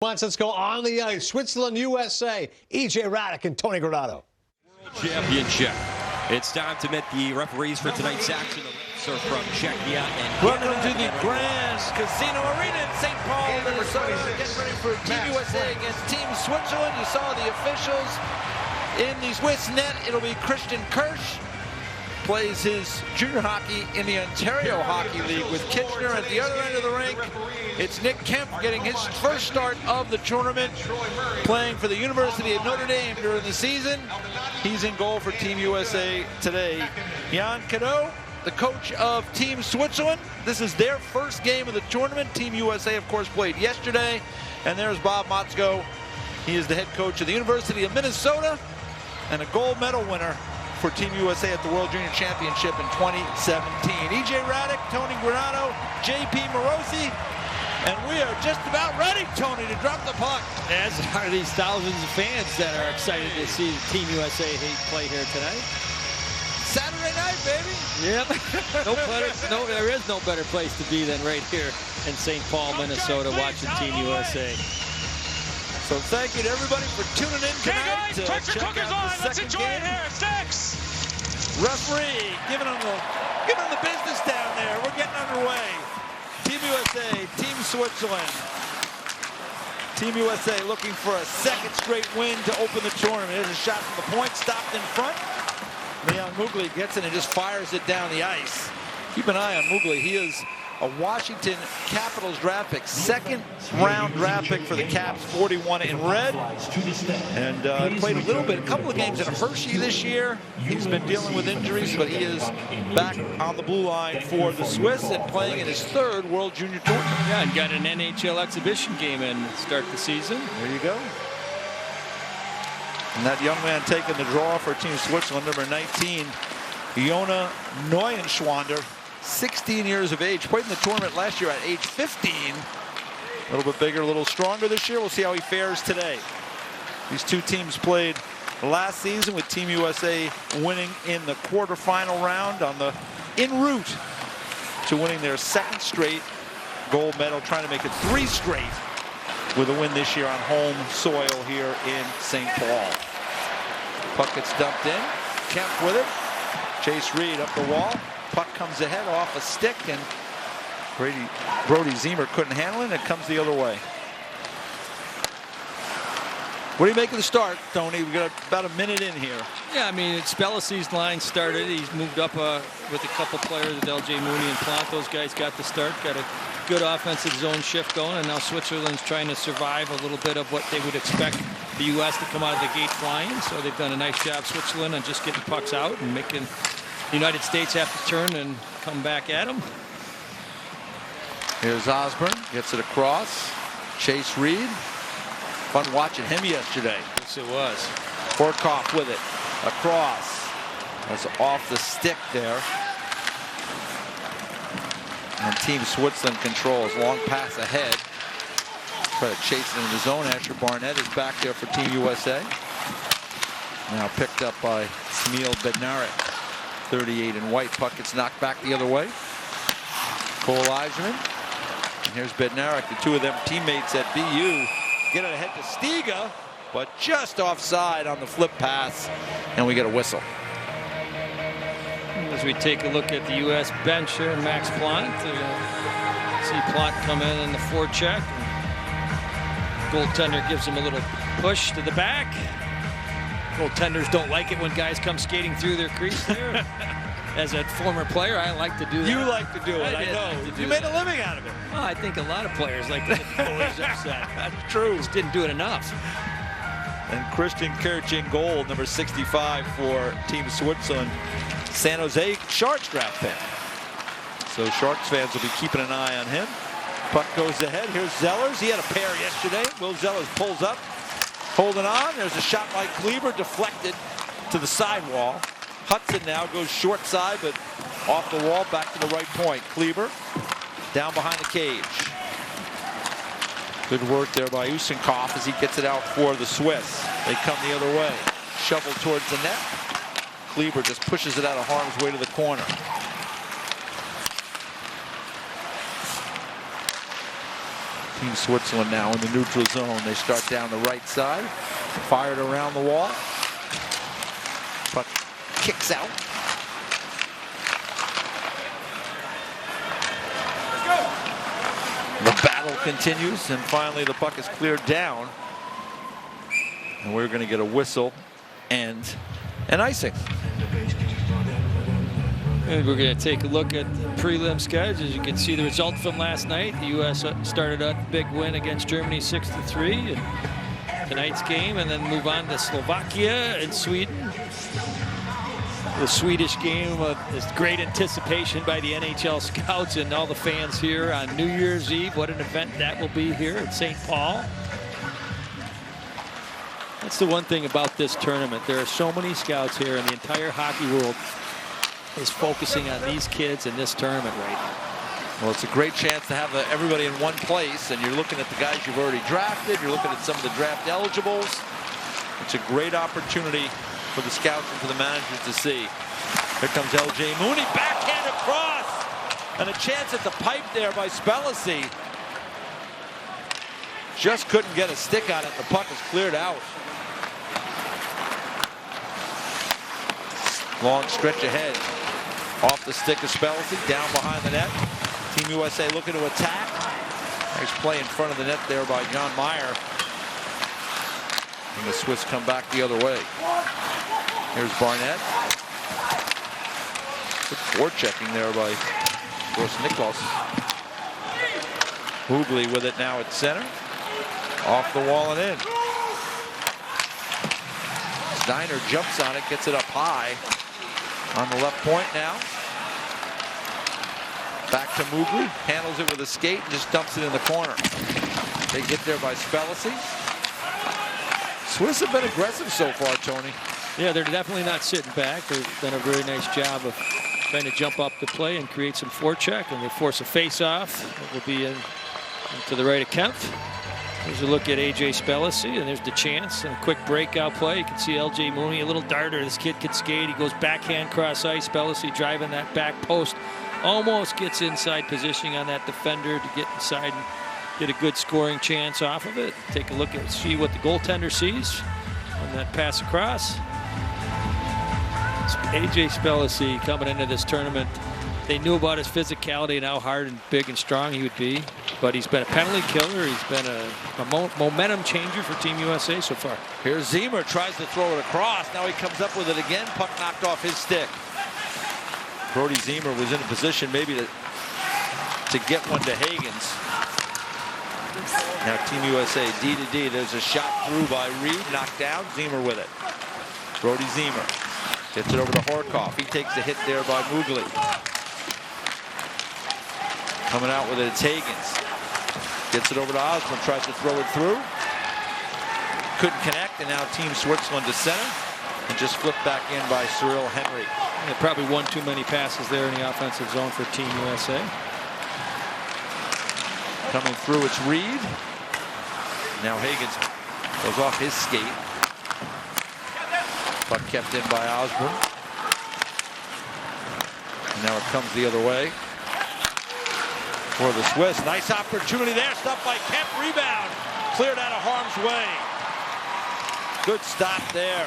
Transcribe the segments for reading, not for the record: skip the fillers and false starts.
Let's go on the ice. Switzerland, USA. EJ Radic and Tony Granato. World Championship. It's time to meet the referees for tonight's action. The are from Czechia and welcome to the Grand Casino Arena in St. Paul, Minnesota. Getting ready for Team USA against Team Switzerland. You saw the officials in the Swiss net. It'll be Christian Kirsch. Plays his junior hockey in the Ontario Hockey League with Kitchener. At the other end of the rink, it's Nick Kemp getting his first start of the tournament, playing for the University of Notre Dame during the season. He's in goal for Team USA today. Jan Cadeau, the coach of Team Switzerland. This is their first game of the tournament. Team USA, of course, played yesterday. And there's Bob Motzko. He is the head coach of the University of Minnesota and a gold medal winner for Team USA at the World Junior Championship in 2017. EJ Radic, Tony Granato, JP Morosi, and we are just about ready, Tony, to drop the puck. As are these thousands of fans that are excited to see Team USA play here tonight. Saturday night, baby. Yep. There is no better place to be than right here in St. Paul, Minnesota, watching Team USA. So thank you to everybody for tuning in tonight. Okay, guys, check your cookers on. Let's enjoy it here. Sticks. Referee giving them the business down there. We're getting underway. Team USA, Team Switzerland. Team USA looking for a second straight win to open the tournament. There's a shot from the point, stopped in front. Leon Mugli gets it and just fires it down the ice. Keep an eye on Mugli. He is a Washington Capitals draft pick, second round draft pick for the Caps, 41 in red. And played a couple of games in Hershey this year. He's been dealing with injuries, but he is back on the blue line for the Swiss and playing in his third World Junior Tournament. Yeah, and got an NHL exhibition game in to start the season. There you go. And that young man taking the draw for Team Switzerland, number 19, Jona Neuenschwander. 16 years of age, played in the tournament last year at age 15. A little bit bigger, a little stronger this year. We'll see how he fares today. These two teams played last season with Team USA winning in the quarterfinal round en route to winning their second straight gold medal, trying to make it 3 straight with a win this year on home soil here in St. Paul. Puck gets dumped in. Kemp with it. Chase Reed up the wall. Puck comes ahead off a stick, and Brody Ziemer couldn't handle it, and it comes the other way. What do you make of the start, Tony? We've got about a minute in here. Yeah, I mean, it's Spellacy's line started. He's moved up with a couple players with LJ Mooney and Plant. Those guys got the start, got a good offensive zone shift going, and now Switzerland's trying to survive a little bit of what they would expect the U.S. to come out of the gate flying. So they've done a nice job, Switzerland, on just getting pucks out and making the United States have to turn and come back at them. Here's Osborne, gets it across. Chase Reed. Fun watching him yesterday. Yes, it was. Horkoff with it. Across. That's off the stick there. And Team Switzerland controls. Long pass ahead. Try to chase it into the zone. Asher Barnett is back there for Team USA. Now picked up by Smil Bednarik. 38 in white. Puck gets knocked back the other way. Cole Eiserman. And here's Bednarik. The two of them teammates at BU get it ahead to Stiga, but just offside on the flip pass, and we get a whistle. As we take a look at the U.S. bench here, Max Plant. See Plant come in the forecheck. Goaltender gives him a little push to the back. Goaltenders don't like it when guys come skating through their crease there. As a former player, I like to do that. You like to do it, I know. You made a living out of it. Well, I think a lot of players like to get goalies upset. That's true. Just didn't do it enough. And Christian Kirch in goal, number 65 for Team Switzerland. San Jose Sharks draft pick. So Sharks fans will be keeping an eye on him. Puck goes ahead. Here's Zellers. He had a pair yesterday. Will Zellers pulls up, holding on. There's a shot by Kleber, deflected to the sidewall. Hudson now goes short side, but off the wall, back to the right point. Kleber down behind the cage. Good work there by Usenkopf as he gets it out for the Swiss. They come the other way. Shovel towards the net. Kleber just pushes it out of harm's way to the corner. Team Switzerland now in the neutral zone. They start down the right side. Fired around the wall. Puck kicks out. The battle continues, and finally the puck is cleared down. And we're going to get a whistle and an icing. And we're going to take a look at prelims, guys. As you can see the result from last night, the U.S. started a big win against Germany 6-3 in tonight's game, and then move on to Slovakia and Sweden. The Swedish game is great anticipation by the NHL scouts and all the fans here on New Year's Eve. What an event that will be here at St. Paul. That's the one thing about this tournament. There are so many scouts here, and the entire hockey world is focusing on these kids in this tournament right now. Well, it's a great chance to have everybody in one place, and you're looking at the guys you've already drafted. You're looking at some of the draft eligibles. It's a great opportunity for the scouts and for the managers to see. Here comes LJ Mooney, backhand across, and a chance at the pipe there by Spellacy. Just couldn't get a stick on it. The puck is cleared out. Long stretch ahead. Off the stick of Spellacy, down behind the net. Team USA looking to attack. Nice play in front of the net there by John Meyer. And the Swiss come back the other way. Here's Barnett. Good forechecking there by Gross Niklas. Hughley with it now at center. Off the wall and in. Steiner jumps on it, gets it up high. On the left point now. Back to Hughley. Handles it with a skate and just dumps it in the corner. They get there by Spellacy. Swiss have been aggressive so far, Tony. Yeah, they're definitely not sitting back. They've done a very nice job of trying to jump up the play and create some forecheck, and they force a face-off. It will be to the right of Kempf. There's a look at A.J. Spellacy, and there's the chance. And a quick breakout play. You can see L.J. Mooney, a little darter. This kid can skate. He goes backhand cross ice. Spellacy driving that back post. Almost gets inside positioning on that defender to get inside and get a good scoring chance off of it. Take a look and see what the goaltender sees on that pass across. A.J. Spellacy coming into this tournament. They knew about his physicality and how hard and big and strong he would be. But he's been a penalty killer. He's been a momentum changer for Team USA so far. Here's Ziemer, tries to throw it across. Now he comes up with it again. Puck knocked off his stick. Brody Ziemer was in a position maybe to get one to Hagens. Now Team USA D to D. There's a shot through by Reed. Knocked down. Ziemer with it. Brody Ziemer gets it over to Horkoff. He takes a hit there by Hughley. Coming out with it, it's Hagens. Gets it over to Osborne, tries to throw it through. Couldn't connect, and now Team Switzerland to center. And just flipped back in by Cyril Henry. Yeah, probably one too many passes there in the offensive zone for Team USA. Coming through, it's Reed. Now Hagens goes off his skate. Puck kept in by Osborne. And now it comes the other way. For the Swiss, nice opportunity there, stopped by Kemp, rebound, cleared out of harm's way. Good stop there.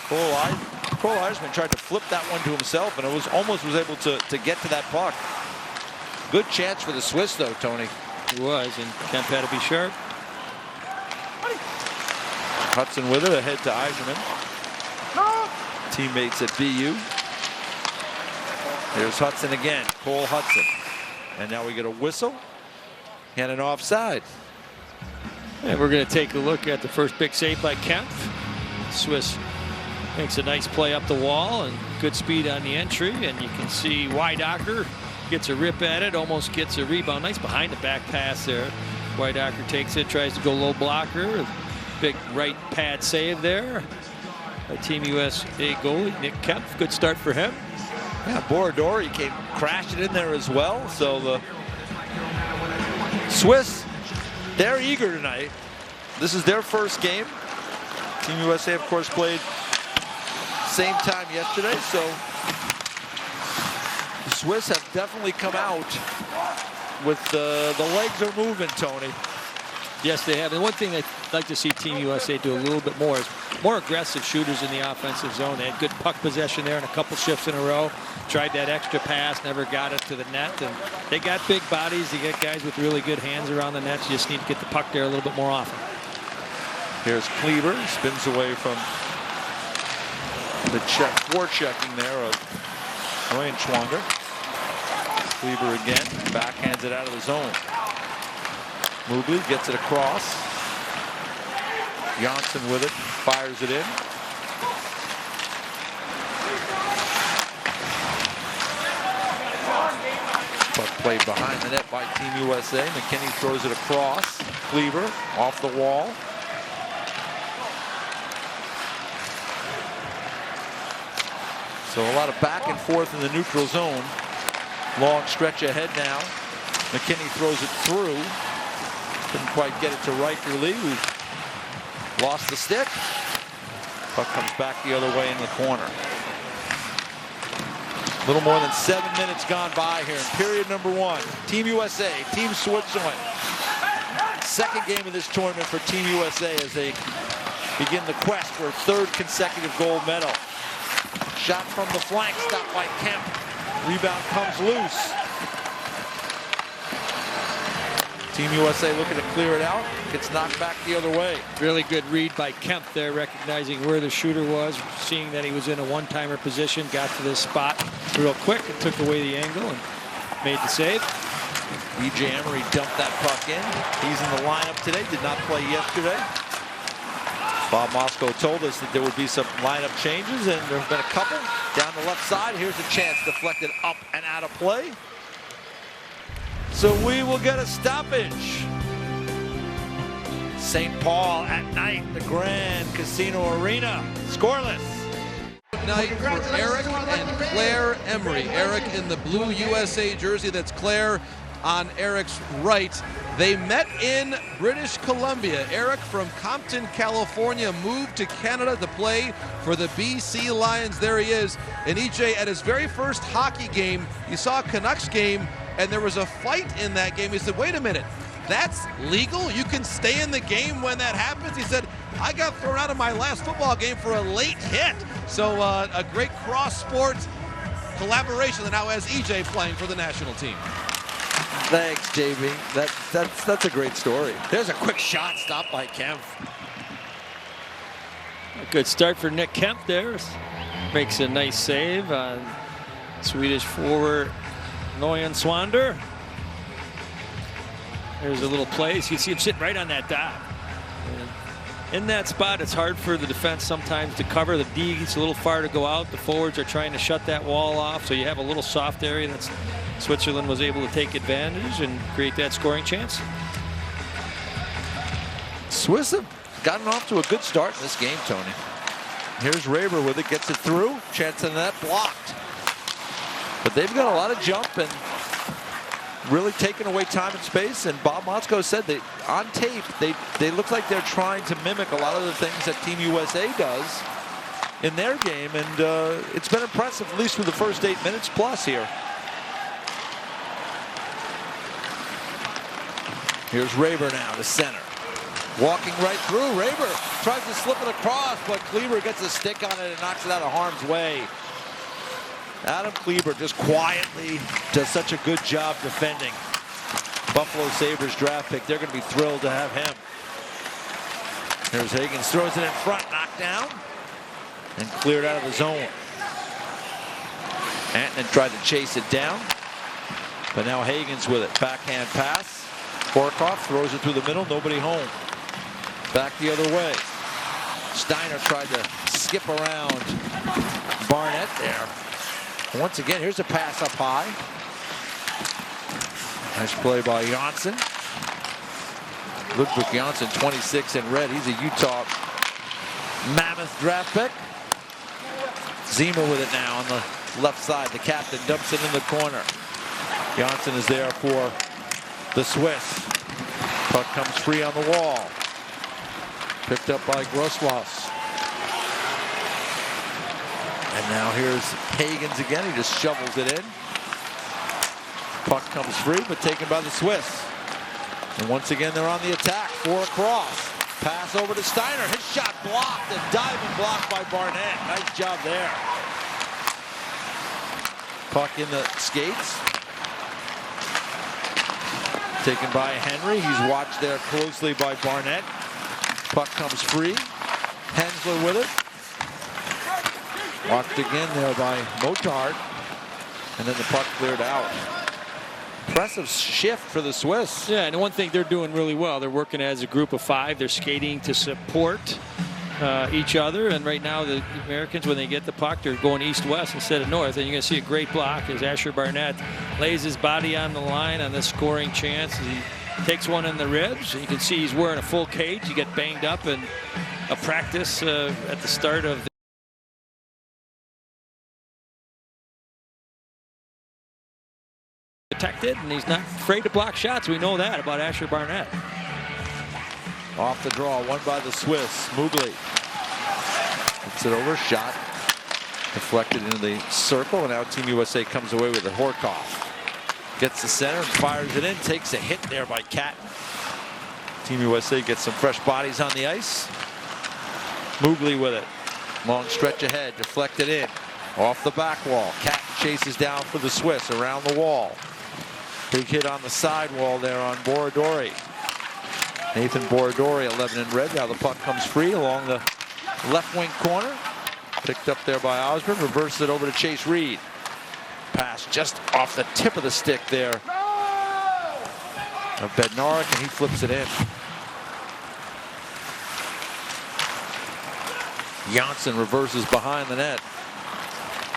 Cole Eisman tried to flip that one to himself, and it was almost able to get to that puck. Good chance for the Swiss, though, Tony. It was, and Kemp had to be sharp. Hudson with it, ahead to Eiserman. Teammates at BU. There's Hudson again, Cole Hudson. And now we get a whistle and an offside. And we're going to take a look at the first big save by Kemp. Swiss makes a nice play up the wall and good speed on the entry. And you can see Weidacher gets a rip at it, almost gets a rebound. Nice behind the back pass there. Weidacher takes it, tries to go low blocker. Big right pad save there. A Team USA goalie, Nick Kemp. Good start for him. Yeah, Borodori came crashing in there as well. So the Swiss, they're eager tonight. This is their first game. Team USA, of course, played same time yesterday. So the Swiss have definitely come out with the legs are moving, Tony. Yes, they have. And one thing I'd like to see Team USA do a little bit more is more aggressive shooters in the offensive zone. They had good puck possession there in a couple shifts in a row. Tried that extra pass, never got it to the net. And they got big bodies. They get guys with really good hands around the net. You just need to get the puck there a little bit more often. Here's Kleber, spins away from the forechecking there of Neuenschwander. Kleber again, backhands it out of the zone. Mobley gets it across. Janssen with it, fires it in. Puck played behind the net by Team USA. McKinney throws it across. Kleber off the wall. So a lot of back and forth in the neutral zone. Long stretch ahead now. McKinney throws it through. Couldn't quite get it to Riker Lee, who lost the stick. Puck comes back the other way in the corner. A little more than 7 minutes gone by here in period number 1. Team USA, Team Switzerland. Second game of this tournament for Team USA as they begin the quest for a third consecutive gold medal. Shot from the flank, stopped by Kemp. Rebound comes loose. Team USA looking to clear it out. Gets knocked back the other way. Really good read by Kemp there, recognizing where the shooter was, seeing that he was in a one-timer position, got to this spot real quick and took away the angle and made the save. E.J. Emery dumped that puck in. He's in the lineup today, did not play yesterday. Bob Mosko told us that there would be some lineup changes, and there have been a couple. Down the left side, here's a chance deflected up and out of play. So we will get a stoppage. St. Paul at night, the Grand Casino Arena, scoreless. Night for Eric and Claire Emery. Eric in the blue USA jersey, that's Claire on Eric's right. They met in British Columbia. Eric from Compton, California, moved to Canada to play for the BC Lions. There he is. And EJ, at his very first hockey game, he saw a Canucks game, and there was a fight in that game. He said, wait a minute, that's legal? You can stay in the game when that happens? He said, I got thrown out of my last football game for a late hit. So a great cross-sport collaboration that now has EJ playing for the national team. Thanks, JB. That's a great story. There's a quick shot stopped by Kemp. A good start for Nick Kemp there. Makes a nice save on Swedish forward Neuenschwander. There's a little play. So you see him sitting right on that dot. And in that spot, it's hard for the defense sometimes to cover. The D gets a little far to go out. The forwards are trying to shut that wall off. So you have a little soft area that's Switzerland was able to take advantage and create that scoring chance. Swiss have gotten off to a good start in this game, Tony. Here's Raber with it, gets it through. Chance in the net, blocked. But they've got a lot of jump and really taking away time and space. And Bob Motzko said that on tape, they look like they're trying to mimic a lot of the things that Team USA does in their game. And it's been impressive, at least for the first 8 minutes plus here. Here's Raber now, the center. Walking right through, Raber tries to slip it across, but Kleber gets a stick on it and knocks it out of harm's way. Adam Kleber just quietly does such a good job defending. Buffalo Sabres draft pick, they're going to be thrilled to have him. Here's Higgins, throws it in front, knocked down, and cleared out of the zone. Antonin tried to chase it down, but now Higgins with it. Backhand pass. Borkoff throws it through the middle, nobody home. Back the other way. Steiner tried to skip around Barnett there. Once again, here's a pass up high. Nice play by Janssen. Ludwig Janssen, 26 in red. He's a Utah Mammoth draft pick. Zima with it now on the left side. The captain dumps it in the corner. Janssen is there for the Swiss. Puck comes free on the wall. Picked up by Groswaus. And now here's Higgins again. He just shovels it in. Puck comes free, but taken by the Swiss. And once again, they're on the attack. 4 across. Pass over to Steiner. His shot blocked. A diving block by Barnett. Nice job there. Puck in the skates. Taken by Henry. He's watched there closely by Barnett. Puck comes free. Hensler with it. Watched again there by Motard. And then the puck cleared out. Impressive shift for the Swiss. Yeah, and one thing they're doing really well, they're working as a group of 5. They're skating to support each other. And right now the Americans, when they get the puck, they're going east-west instead of north. And you're going to see a great block as Asher Barnett lays his body on the line on this scoring chance. He takes one in the ribs. And you can see he's wearing a full cage. He get banged up in a practice at the start of the protected, and he's not afraid to block shots. We know that about Asher Barnett. Off the draw, one by the Swiss. Mugli. It's an overshot. Deflected into the circle, and now Team USA comes away with it. Horkoff gets the center and fires it in. Takes a hit there by Cat. Team USA gets some fresh bodies on the ice. Mugli with it. Long stretch ahead, deflected in. Off the back wall. Cat chases down for the Swiss around the wall. Big hit on the side wall there on Borodori. Nathan Borodori, 11 in red. Now the puck comes free along the left wing corner. Picked up there by Osborne. Reverses it over to Chase Reed. Pass just off the tip of the stick there of Bednarik, and he flips it in. Janssen reverses behind the net.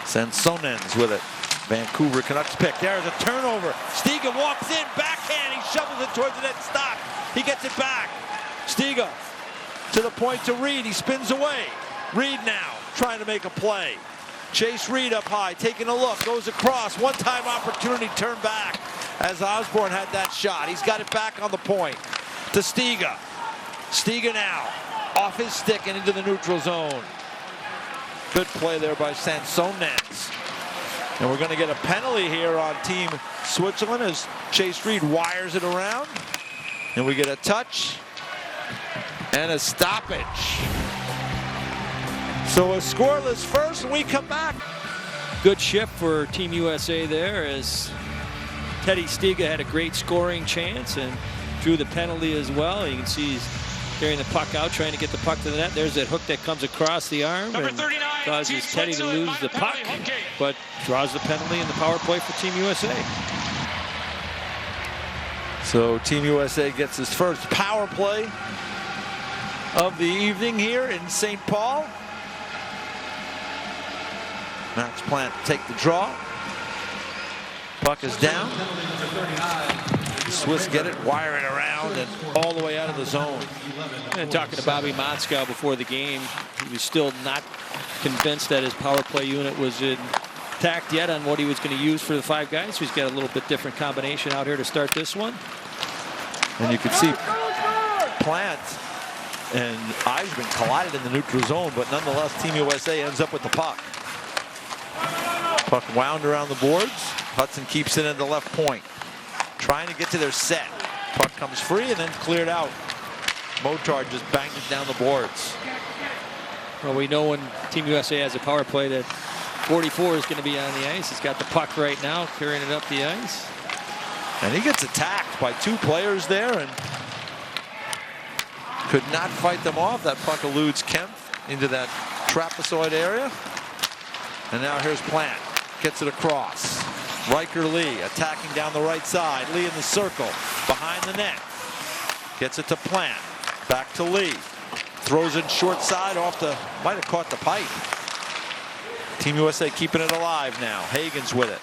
Sansonens with it. Vancouver Canucks pick. There's a turnover. Stiga walks in, backhand. He shovels it towards the net. Stop. He gets it back. Stiga to the point to Reed. He spins away. Reed now trying to make a play. Chase Reed up high, taking a look, goes across. One-time opportunity, turn back as Osborne had that shot. He's got it back on the point to Stiga. Stiga now off his stick and into the neutral zone. Good play there by Sansonens. And we're going to get a penalty here on Team Switzerland as Chase Reed wires it around. And we get a touch and a stoppage. So a scoreless first, and we come back. Good shift for Team USA there as Teddy Stiga had a great scoring chance and drew the penalty as well. You can see he's carrying the puck out, trying to get the puck to the net. There's that hook that comes across the arm and causes Teddy to lose the puck, but draws the penalty in the power play for Team USA. So Team USA gets his first power play of the evening here in St. Paul. Max Plant take the draw. Puck is down. The Swiss get it, wire it around, and all the way out of the zone. And talking to Bobby Motzkow before the game, he was still not convinced that his power play unit was intact yet on what he was going to use for the 5 guys. So he's got a little bit different combination out here to start this one. And you can see Plant and Eisman collided in the neutral zone, but nonetheless, Team USA ends up with the puck. Puck wound around the boards. Hudson keeps it in the left point. Trying to get to their set. Puck comes free and then cleared out. Motard just banged it down the boards. Well, we know when Team USA has a power play that 44 is going to be on the ice. He's got the puck right now, carrying it up the ice. And he gets attacked by 2 players there and could not fight them off. That puck eludes Kemp into that trapezoid area. And now here's Plant. Gets it across. Riker Lee attacking down the right side. Lee in the circle behind the net. Gets it to Plant. Back to Lee. Throws it short side off the, might have caught the pipe. Team USA keeping it alive now. Hagen's with it.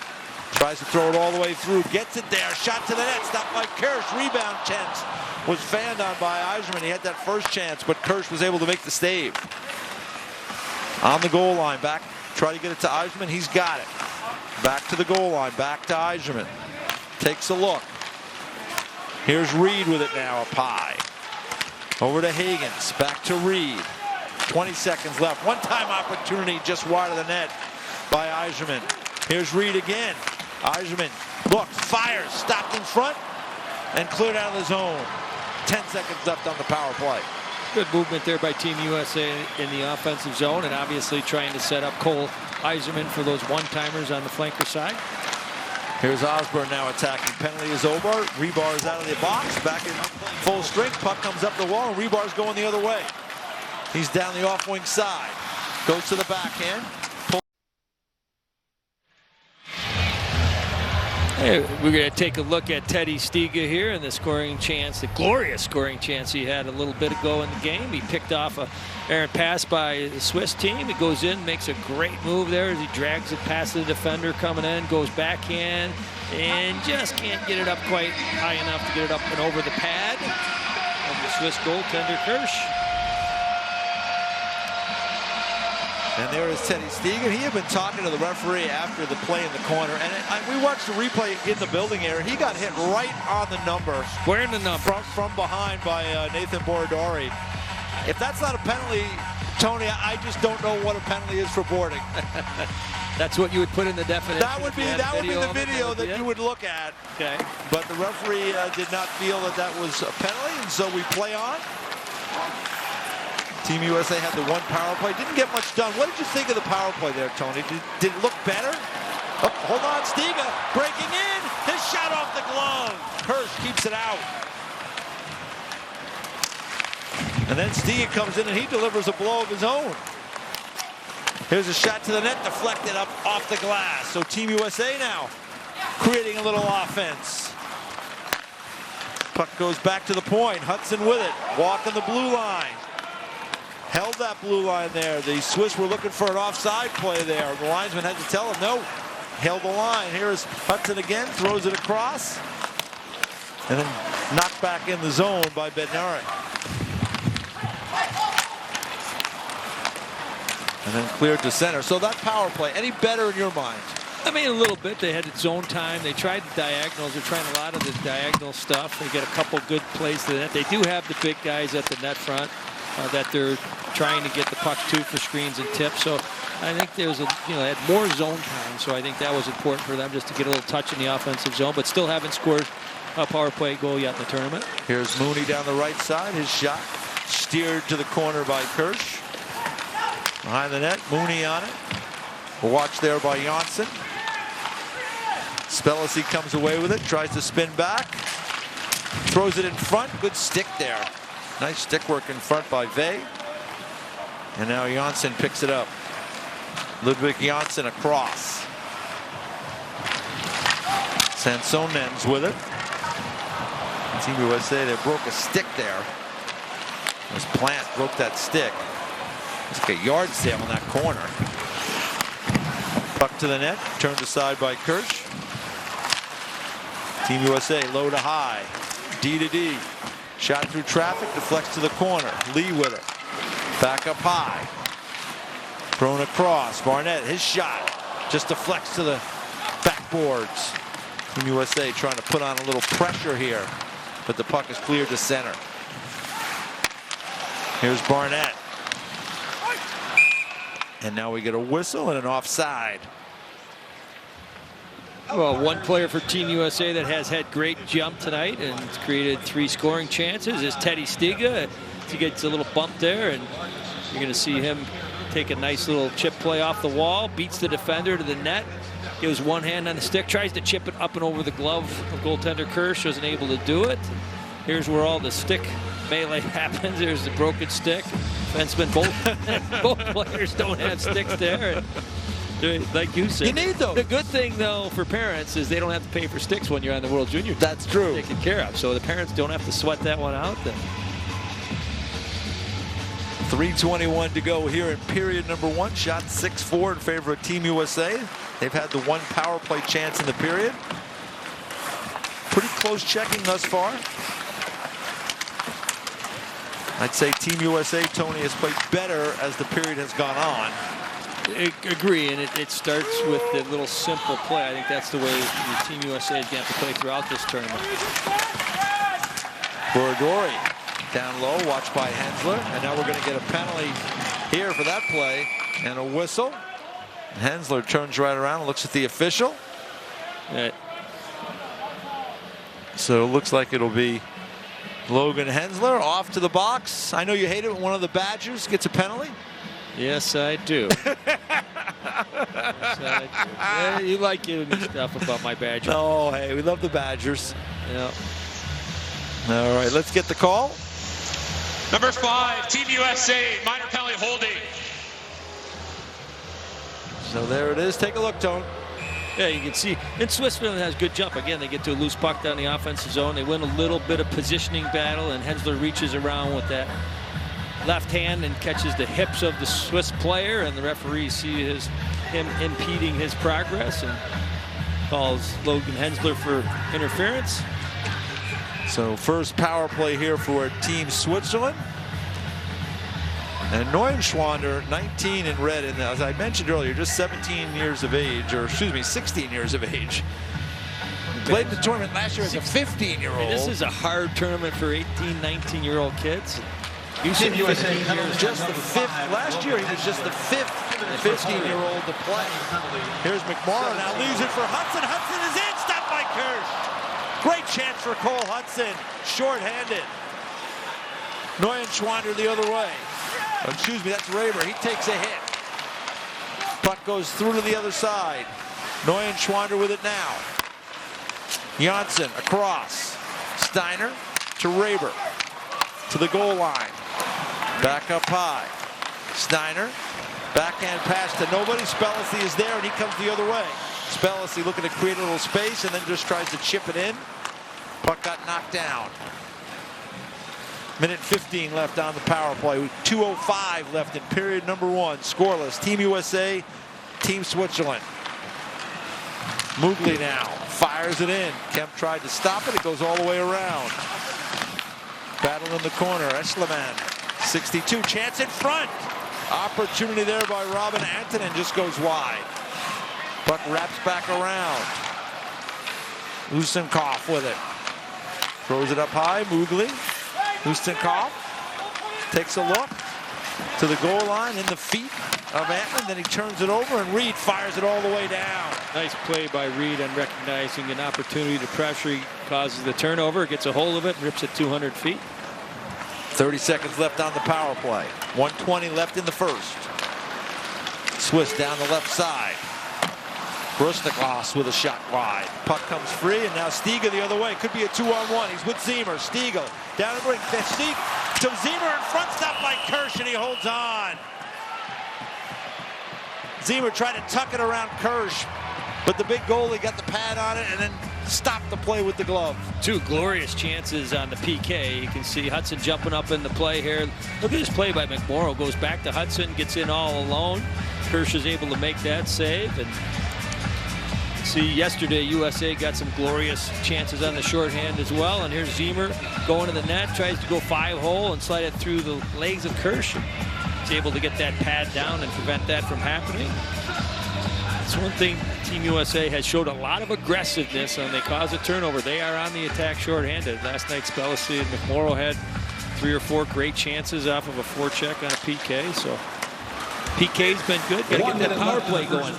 Tries to throw it all the way through. Gets it there. Shot to the net. Stopped by Kirsch. Rebound chance was fanned on by Eiserman. He had that first chance, but Kirsch was able to make the save. On the goal line. Back. Try to get it to Eiserman. He's got it. Back to the goal line. Back to Eiserman. Takes a look. Here's Reed with it now up high. Over to Hagens. Back to Reed. 20 seconds left. One-time opportunity just wide of the net by Eiserman. Here's Reed again. Eiserman looks, fires, stopped in front, and cleared out of the zone. 10 seconds left on the power play. Good movement there by Team USA in the offensive zone, and obviously trying to set up Cole Eiserman for those one-timers on the flanker side. Here's Osborne now attacking. Penalty is over. Rebar is out of the box. Back in full strength. Puck comes up the wall, and Rebar's going the other way. He's down the off-wing side. Goes to the backhand. Hey, we're going to take a look at Teddy Stiga here and the scoring chance, the glorious scoring chance he had a little bit ago in the game. He picked off a errant pass by the Swiss team. He goes in, makes a great move there as he drags it past the defender coming in, goes backhand, and just can't get it up quite high enough to get it up and over the pad of the Swiss goaltender Kirsch. And there is Teddy Stiga. He had been talking to the referee after the play in the corner. And we watched the replay in the building area. He got hit right on the number. Where in the number? From behind by Nathan Borodori. If that's not a penalty, Tony, I just don't know what a penalty is for boarding. That's what you would put in the definition. That would be the video that you would look at. Okay. But the referee did not feel that was a penalty, and so we play on. Team USA had the one power play. Didn't get much done. What did you think of the power play there, Tony? Did it look better? Oh, hold on, Stiga breaking in. His shot off the glove. Kirsch keeps it out. And then Stiga comes in and he delivers a blow of his own. Here's a shot to the net, deflected up off the glass. So Team USA now creating a little offense. Puck goes back to the point. Hudson with it. Walking the blue line. Held that blue line there. The Swiss were looking for an offside play there. The linesman had to tell him no. Held the line. Here's Hudson again. Throws it across. And then knocked back in the zone by Bednarik. And then cleared to center. So that power play, any better in your mind? I mean, a little bit. They had its own time. They tried the diagonals. They're trying a lot of the diagonal stuff. They get a couple good plays to the net. They do have the big guys at the net front that they're trying to get the puck to for screens and tips. So I think there's they had more zone time. So I think that was important for them just to get a little touch in the offensive zone, but still haven't scored a power play goal yet in the tournament. Here's Mooney down the right side. His shot steered to the corner by Kirsch. Behind the net, Mooney on it. A watch there by Janssen. Spellacy comes away with it, tries to spin back. Throws it in front. Good stick there. Nice stick work in front by Vey. And now Janssen picks it up. Ludwig Janssen across. Sansonen's with it. Team USA, they broke a stick there. As Plant broke that stick. It's like a yard sale in that corner. Puck to the net, turned aside by Kirsch. Team USA low to high, D to D. Shot through traffic, deflects to the corner. Lee with it. Back up high. Thrown across. Barnett, his shot just deflects to the backboards. Team USA trying to put on a little pressure here, but the puck is cleared to center. Here's Barnett. And now we get a whistle and an offside. Well, one player for Team USA that has had great jump tonight and it's created 3 scoring chances is Teddy Stiga. He gets a little bump there, and you're going to see him take a nice little chip play off the wall, beats the defender to the net, gives one hand on the stick, tries to chip it up and over the glove of goaltender Kirsch, wasn't able to do it. Here's where all the stick melee happens. There's the broken stick. Defensemen, both players don't have sticks there. And like you said, you need those. The good thing, though, for parents is they don't have to pay for sticks when you're on the World Junior. That's true. Taken care of. So the parents don't have to sweat that one out. Then. 3:21 to go here in period number 1. Shot 6-4 in favor of Team USA. They've had the one power play chance in the period. Pretty close checking thus far. I'd say Team USA, Tony, has played better as the period has gone on. I agree, and it starts with the little simple play. I think that's the way the Team USA is going to have to play throughout this tournament. Borodori down low, watched by Hensler, and now we're going to get a penalty here for that play and a whistle. Hensler turns right around and looks at the official. So it looks like it'll be Logan Hensler off to the box. I know you hate it when one of the Badgers gets a penalty. Yes, I do. Yes, I do. Yeah, you like giving me stuff about my Badgers. Oh, hey, we love the Badgers. Yeah. All right, let's get the call. Number 5, Team USA, minor penalty holding. So there it is. Take a look, Tone. Yeah, you can see. And Switzerland has good jump. Again, they get to a loose puck down the offensive zone. They win a little bit of positioning battle, and Hensler reaches around with that left hand and catches the hips of the Swiss player, and the referee sees him impeding his progress and calls Logan Hensler for interference. So first power play here for Team Switzerland. And Neuenschwander, 19 in red, and as I mentioned earlier, just 17 years of age, or excuse me, 16 years of age. Played in the tournament last year as a 15-year-old. This is a hard tournament for 18, 19-year-old kids. You said USA just the fifth. Last year he was just the fifth 15-year-old to play. Here's McMorrow now, leaves it for Hudson. Hudson is in, stopped by Kirsch. Great chance for Cole Hudson, short-handed. Neuenschwander the other way. Oh, excuse me, that's Raber. He takes a hit. Puck goes through to the other side. Neuenschwander with it now. Janssen across. Steiner to Raber. To the goal line. Back up high. Steiner. Backhand pass to nobody. Spellacy is there, and he comes the other way. Spellacy looking to create a little space and then just tries to chip it in. Puck got knocked down. Minute 15 left on the power play. 2:05 left in period number 1. Scoreless. Team USA, Team Switzerland. Mugli now fires it in. Kemp tried to stop it. It goes all the way around. Battle in the corner. Eschleman, 62. Chance in front. Opportunity there by Robin Antonin, just goes wide. Puck wraps back around. Usenkopf with it. Throws it up high. Mugli. Usenkopf takes a look to the goal line in the feet of Antman. Then he turns it over, and Reed fires it all the way down. Nice play by Reed on recognizing an opportunity to pressure. He causes the turnover, gets a hold of it, and rips it 200 feet. 30 seconds left on the power play. 1:20 left in the first. Swiss down the left side. Brusnikos with a shot wide. Puck comes free, and now Stiga the other way. Could be a 2-on-1. He's with Ziemer. Stiga down the brink. Stiga to Ziemer in front, stopped by Kirsch, and he holds on. Ziemer tried to tuck it around Kirsch, but the big goalie got the pad on it and then stopped the play with the glove. Two glorious chances on the PK. You can see Hudson jumping up in the play here. Look at this play by McMorrow. Goes back to Hudson, gets in all alone. Kirsch is able to make that save. And see, yesterday USA got some glorious chances on the shorthand as well. And here's Ziemer going to the net, tries to go 5-hole and slide it through the legs of Kirsch. He's able to get that pad down and prevent that from happening. That's one thing Team USA has showed a lot of aggressiveness, and they cause a turnover. They are on the attack shorthanded. Last night, Spellacy and McMorrow had 3 or 4 great chances off of a forecheck on a PK. So PK's been good. Got to get that power play going.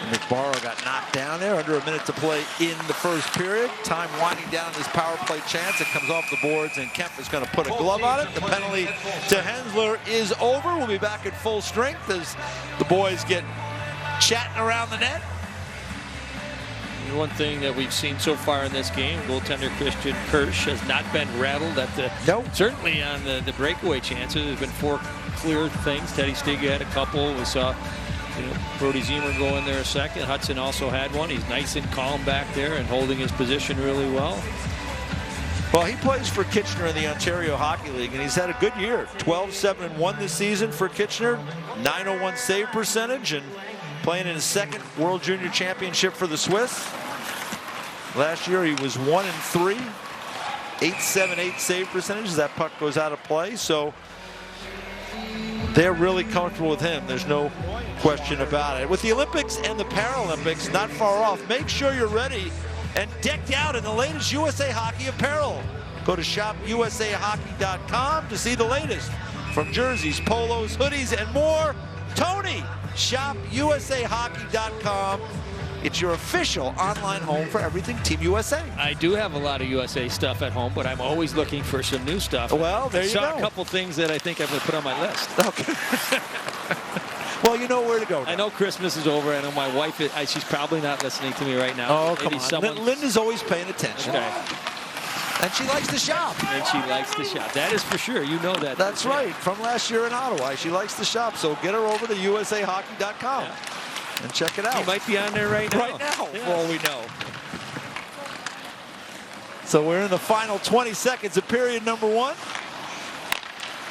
McMorrow got knocked down there. Under a minute to play in the first period. Time winding down this power play chance. It comes off the boards, and Kemp is going to put a glove on it. The penalty to Hensler is over. We'll be back at full strength as the boys get chatting around the net. And one thing that we've seen so far in this game, goaltender Christian Kirsch has not been rattled at the certainly on the breakaway chances. There's been 4 clear things. Teddy Stiga had a couple. We saw Brody Ziemer go in there a second. Hudson also had one. He's nice and calm back there and holding his position really well. Well, he plays for Kitchener in the Ontario Hockey League, and he's had a good year. 12-7-1 this season for Kitchener. .901 save percentage, and playing in his 2nd World Junior Championship for the Swiss. Last year he was 1-3. .878 save percentage as that puck goes out of play. So they're really comfortable with him. There's no question about it. With the Olympics and the Paralympics not far off, make sure you're ready and decked out in the latest USA Hockey apparel. Go to shopusahockey.com to see the latest from jerseys, polos, hoodies, and more. Tony, shopusahockey.com. It's your official online home for everything Team USA. I do have a lot of USA stuff at home, but I'm always looking for some new stuff. Well, there you saw go. a couple things that I think I'm going to put on my list. Okay. Well, you know where to go now. I know Christmas is over. I know my wife, she's probably not listening to me right now. Oh, Maybe come on. Linda's always paying attention. Okay. And she likes to shop. And she likes to shop. That is for sure. You know that. That's right. From last year in Ottawa, she likes to shop. So get her over to usahockey.com and check it out. He might be on there right now. Right now, for all we know. So we're in the final 20 seconds of period number 1.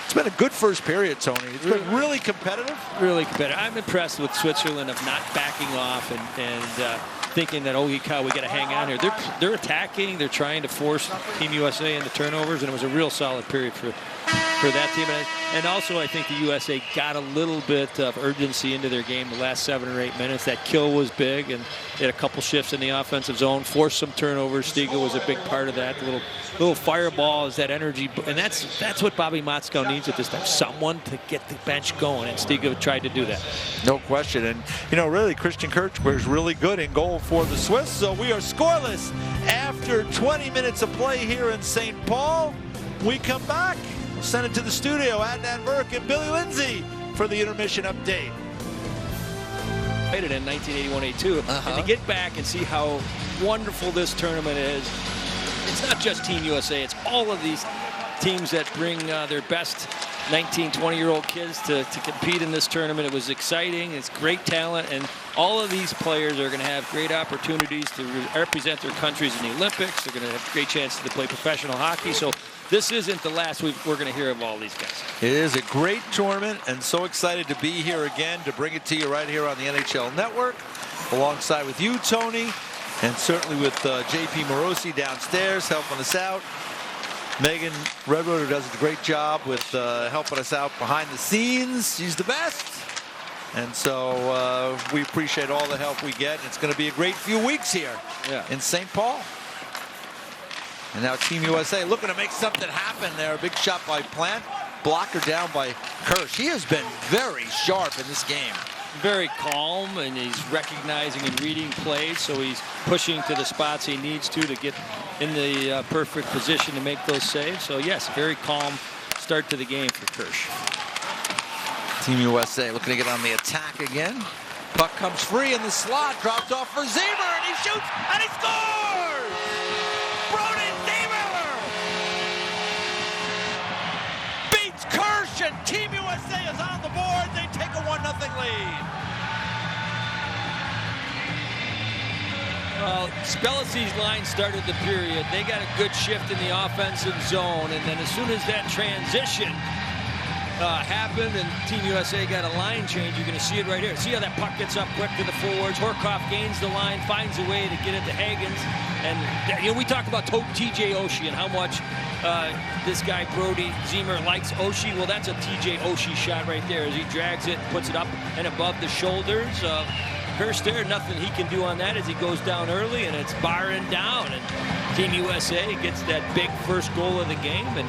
It's been a good first period, Tony. It's been really competitive. Really competitive. I'm impressed with Switzerland of not backing off and thinking that, holy cow, we got to hang on here. They're attacking. They're trying to force Team USA into turnovers, and it was a real solid period for that team. And also, I think the USA got a little bit of urgency into their game the last 7 or 8 minutes. That kill was big, and they had a couple shifts in the offensive zone, forced some turnovers. Stiga was a big part of that. The little fireball is that energy, and that's what Bobby Motzko needs at this time. Someone to get the bench going, and Stiga tried to do that. No question. And, really, Christian Kirchberg's really good in goal for the Swiss. So we are scoreless after 20 minutes of play here in St. Paul. We come back. We'll send it to the studio. Adnan Burke and Billy Lindsay for the intermission update. In 1981-82, and to get back and see how wonderful this tournament is. It's not just Team USA, it's all of these teams that bring their best 19, 20-year-old kids to compete in this tournament. It was exciting, it's great talent, and all of these players are going to have great opportunities to represent their countries in the Olympics. They're going to have great chances to play professional hockey. So this isn't the last we're going to hear of all these guys. It is a great tournament, and so excited to be here again to bring it to you right here on the NHL Network, alongside with you, Tony, and certainly with JP Morosi downstairs helping us out. Megan Redwood does a great job with helping us out behind the scenes. She's the best. And so we appreciate all the help we get. It's going to be a great few weeks here in St. Paul. And now Team USA looking to make something happen there. A big shot by Plant. Blocker down by Kirsch. He has been very sharp in this game. Very calm, and he's recognizing and reading plays, so he's pushing to the spots he needs to get in the perfect position to make those saves. So yes, very calm start to the game for Kirsch. Team USA looking to get on the attack again. Puck comes free in the slot, dropped off for Ziemer, and he shoots, and he scores! Brody Ziemer beats Kirsch, and Team USA is on the board. They take a 1-0 lead. Well, Spelici's line started the period. They got a good shift in the offensive zone, and then as soon as that transition happened and Team USA got a line change, you're going to see it right here. See how that puck gets up quick to the forwards. Horkoff gains the line, finds a way to get it to Hagens. And we talk about TJ Oshie and how much this guy Brody Ziemer likes Oshie. Well, that's a TJ Oshie shot right there as he drags it, puts it up and above the shoulders. Kirsch there, nothing he can do on that as he goes down early, and it's barring down. And Team USA gets that big first goal of the game. And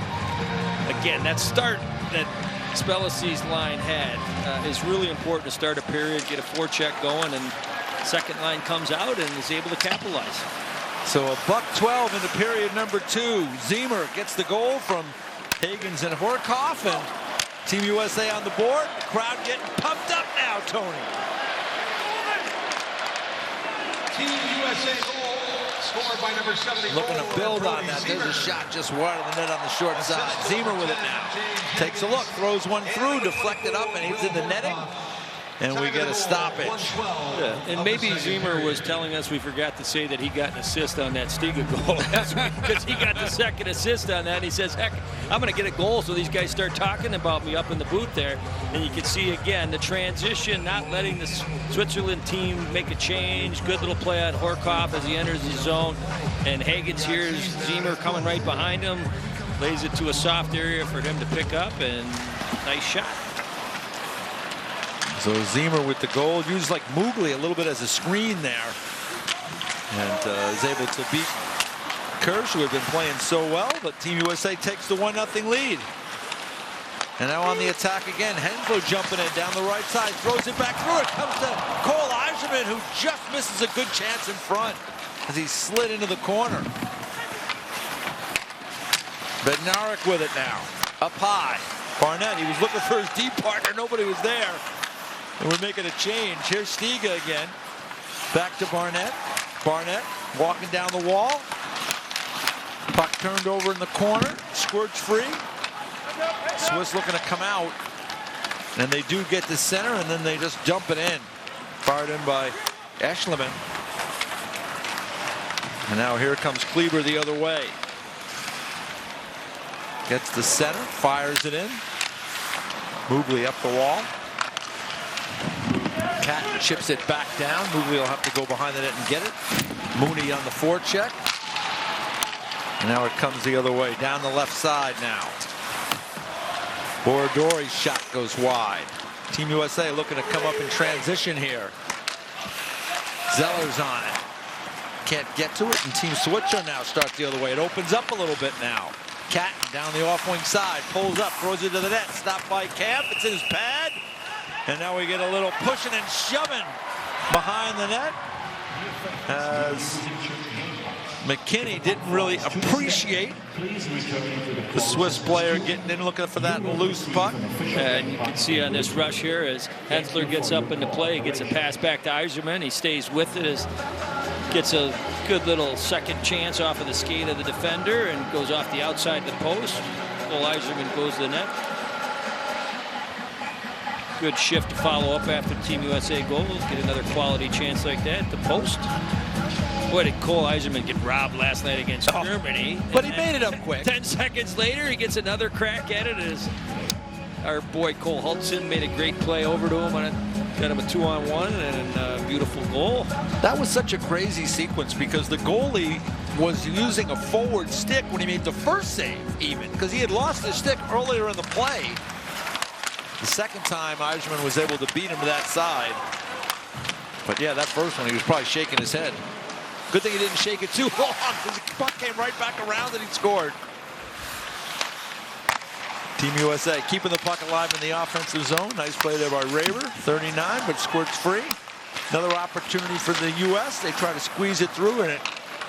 again, that start that Spelici's line had is really important to start a period, get a forecheck going, and second line comes out and is able to capitalize. So $1:12 into period number 2. Ziemer gets the goal from Hagens and Horkoff, and Team USA on the board. The crowd getting pumped up now, Tony. Team USA goal scored by number 74. Looking to build on that. There's a shot just wide of the net on the short side. Ziemer with it now. Takes a look, throws one through, deflected up, and he's in the netting. And we get a stoppage. Yeah, and maybe Ziemer was telling us we forgot to say that he got an assist on that Stiga goal because he got the second assist on that. And he says, heck, I'm going to get a goal so these guys start talking about me up in the booth there. And you can see, again, the transition, not letting the Switzerland team make a change. Good little play on Horkoff as he enters the zone. And Hagens hears Ziemer coming right behind him, lays it to a soft area for him to pick up, and nice shot. So Ziemer with the goal, used like Mugli a little bit as a screen there, and is able to beat Kirsch, who had been playing so well, but Team USA takes the 1-0 lead. And now on the attack again, Henslow jumping in down the right side, throws it back through. It comes to Cole Eiserman, who just misses a good chance in front as he slid into the corner. Bednarik with it now. Up high. Barnett, he was looking for his deep partner. Nobody was there. And we're making a change. Here's Stiga again. Back to Barnett. Barnett walking down the wall. Puck turned over in the corner. Squirts free. Swiss looking to come out. And they do get to center, and then they just dump it in. Fired in by Eschliman. And now here comes Kleber the other way. Gets the center, fires it in. Mobley up the wall. Cat chips it back down. Mobley will have to go behind the net and get it. Mooney on the forecheck. And now it comes the other way, down the left side now. Borodori's shot goes wide. Team USA looking to come up in transition here. Zeller's on it. Can't get to it, and Team Switzer now starts the other way. It opens up a little bit now. Cat down the off-wing side, pulls up, throws it to the net. Stopped by Camp. It's in his pad. And now we get a little pushing and shoving behind the net. As McKinney didn't really appreciate the Swiss player getting in, looking for that loose puck. And you can see on this rush here as Hensler gets up into play, gets a pass back to Yzerman. He stays with it, gets a good little second chance off of the skate of the defender and goes off the outside of the post. Cole Yzerman goes to the net. Good shift to follow up after the Team USA goal. Get another quality chance like that at the post. Boy, did Cole Yzerman get robbed last night against Germany. But he made it up quick. 10 seconds later, he gets another crack at it as our boy Cole Hudson made a great play over to him. Got him a 2-on-1 and a beautiful goal. That was such a crazy sequence because the goalie was using a forward stick when he made the first save even, because he had lost his stick earlier in the play. The second time, Yzerman was able to beat him to that side. But yeah, that first one, he was probably shaking his head. Good thing he didn't shake it too long because the puck came right back around and he scored. Team USA keeping the puck alive in the offensive zone. Nice play there by Raver. 39, but squirts free. Another opportunity for the U.S. They try to squeeze it through, and it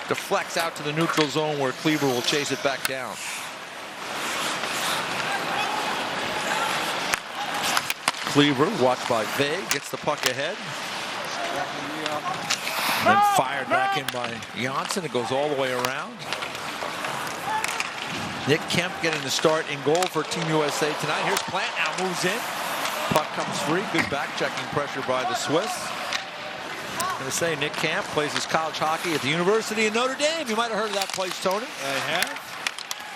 deflects out to the neutral zone where Kleber will chase it back down. Kleber, watched by Vey, gets the puck ahead. And then fired back in by Janssen. It goes all the way around. Nick Kemp getting the start in goal for Team USA tonight. Here's Plant now, moves in. Puck comes free. Good back-checking pressure by the Swiss. I'm going to say Nick Kemp plays his college hockey at the University of Notre Dame. You might have heard of that place, Tony. I have.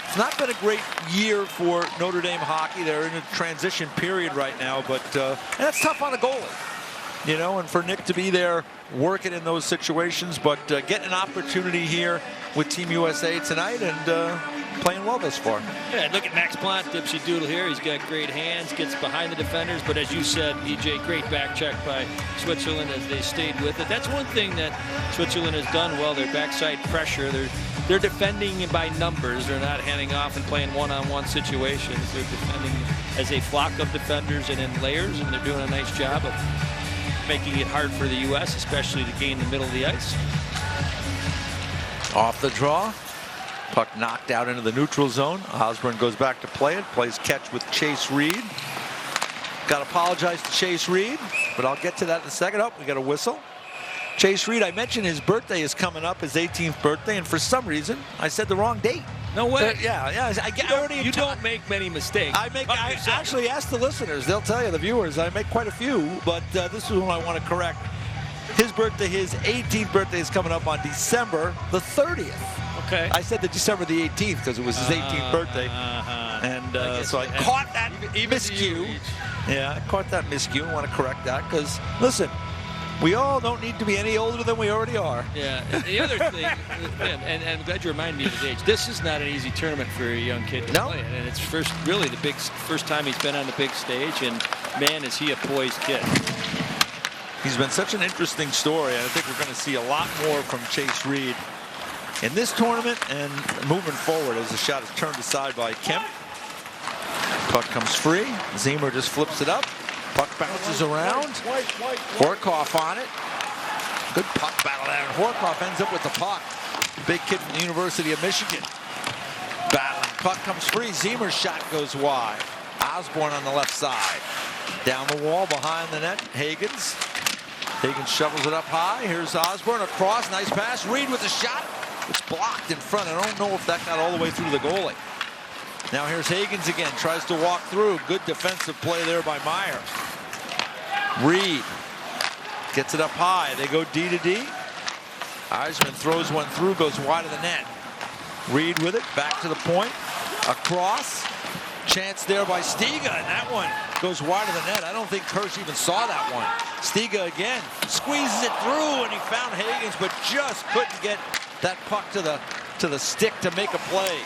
It's not been a great year for Notre Dame hockey. They're in a transition period right now, but and that's tough on a goalie. You know, and for Nick to be there working in those situations, but getting an opportunity here with Team USA tonight and playing well thus far. Yeah, look at Max Plant, dipsy doodle here. He's got great hands, gets behind the defenders, but as you said, EJ, great back check by Switzerland as they stayed with it. That's one thing that Switzerland has done well, their backside pressure. They're defending by numbers. They're not handing off and playing one-on-one situations. They're defending as a flock of defenders and in layers, and they're doing a nice job of making it hard for the U.S., especially to gain the middle of the ice. Off the draw. Puck knocked out into the neutral zone. Osborne goes back to play it. Plays catch with Chase Reed. Got to apologize to Chase Reed, but I'll get to that in a second. Oh, we got a whistle. Chase Reed, I mentioned his birthday is coming up, his 18th birthday, and for some reason, I said the wrong date. No way. Yeah. You don't make many mistakes. I actually asked the listeners. They'll tell you, the viewers, I make quite a few, but this is one I want to correct. His birthday, his 18th birthday is coming up on December the 30th. Okay. I said the December the 18th because it was his 18th birthday. And so I caught that miscue. Yeah, I caught that miscue. I want to correct that because, listen, we all don't need to be any older than we already are. Yeah, and the other thing, and I'm glad you reminded me of his age. This is not an easy tournament for a young kid to play in, and it's really the first time he's been on the big stage, and man, is he a poised kid. He's been such an interesting story, and I think we're going to see a lot more from Chase Reed in this tournament and moving forward as the shot is turned aside by Kemp. Puck comes free. Zemer just flips it up. Puck bounces around. Horkoff on it. Good puck battle there. And Horkoff ends up with the puck. Big kid from the University of Michigan. Battling. Puck comes free. Ziemer's shot goes wide. Osborne on the left side. Down the wall behind the net. Higgins shovels it up high. Here's Osborne across. Nice pass. Reed with a shot. It's blocked in front. I don't know if that got all the way through the goalie. Now here's Higgins again. Tries to walk through. Good defensive play there by Meyer. Reed gets it up high. They go D to D. Eisman throws one through. Goes wide of the net. Reed with it. Back to the point. Across. Chance there by Stiga. And that one goes wide of the net. I don't think Kirsch even saw that one. Stiga again. Squeezes it through. And he found Higgins. But just couldn't get that puck to the stick to make a play.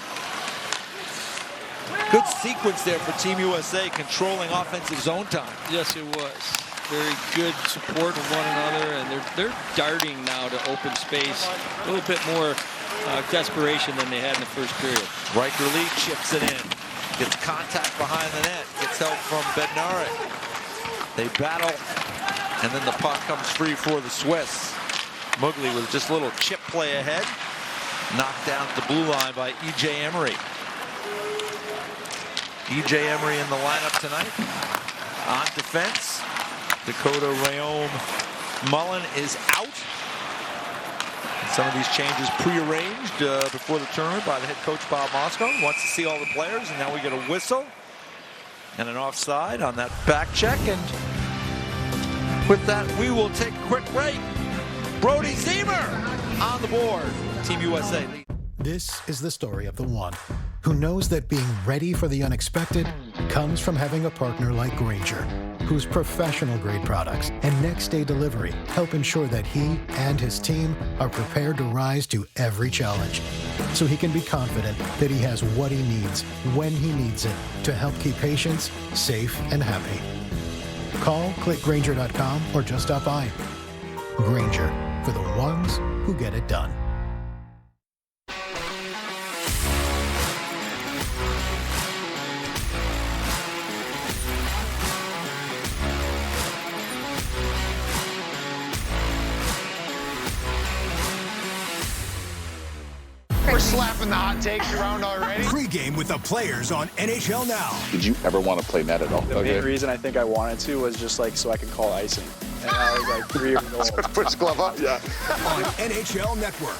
Good sequence there for Team USA, controlling offensive zone time. Yes, it was. Very good support of one another, and they're darting now to open space. A little bit more desperation than they had in the first period. Riker Lee chips it in. Gets contact behind the net. Gets help from Bednarik. They battle, and then the puck comes free for the Swiss. Mugli with just a little chip play ahead. Knocked down at the blue line by E.J. Emery. E.J. Emery in the lineup tonight. On defense, Dakota Rayom Mullen is out. And some of these changes pre-arranged before the tournament by the head coach Bob Moscow. He wants to see all the players, and now we get a whistle and an offside on that back check. And with that, we will take a quick break. Brody Ziemer on the board. Team USA. This is the story of the one who knows that being ready for the unexpected comes from having a partner like Grainger, whose professional-grade products and next-day delivery help ensure that he and his team are prepared to rise to every challenge, so he can be confident that he has what he needs when he needs it to help keep patients safe and happy. Call, click Grainger.com, or just stop by. Grainger, for the ones who get it done. We're slapping the hot takes around already. Pre-game with the players on NHL Now. Did you ever want to play net at all? The main reason I think I wanted to was just like so I could call icing. And I was like 3 years old. Put his glove up? Yeah. On NHL Network.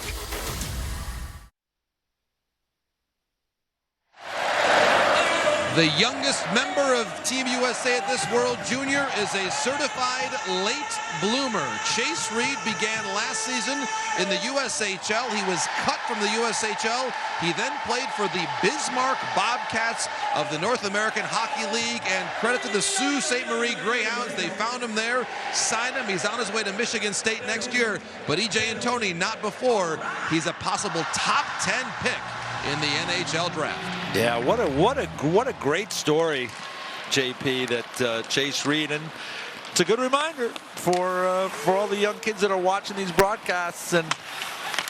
The youngest member of Team USA at this World Junior is a certified late bloomer. Chase Reed began last season in the USHL. He was cut from the USHL. He then played for the Bismarck Bobcats of the North American Hockey League, and credit to the Sault Ste. Marie Greyhounds. They found him there, signed him. He's on his way to Michigan State next year, but E.J. and Tony not before. He's a possible top 10 pick in the NHL draft. Yeah, what a great story, JP, that Chase Reed, and it's a good reminder for all the young kids that are watching these broadcasts. And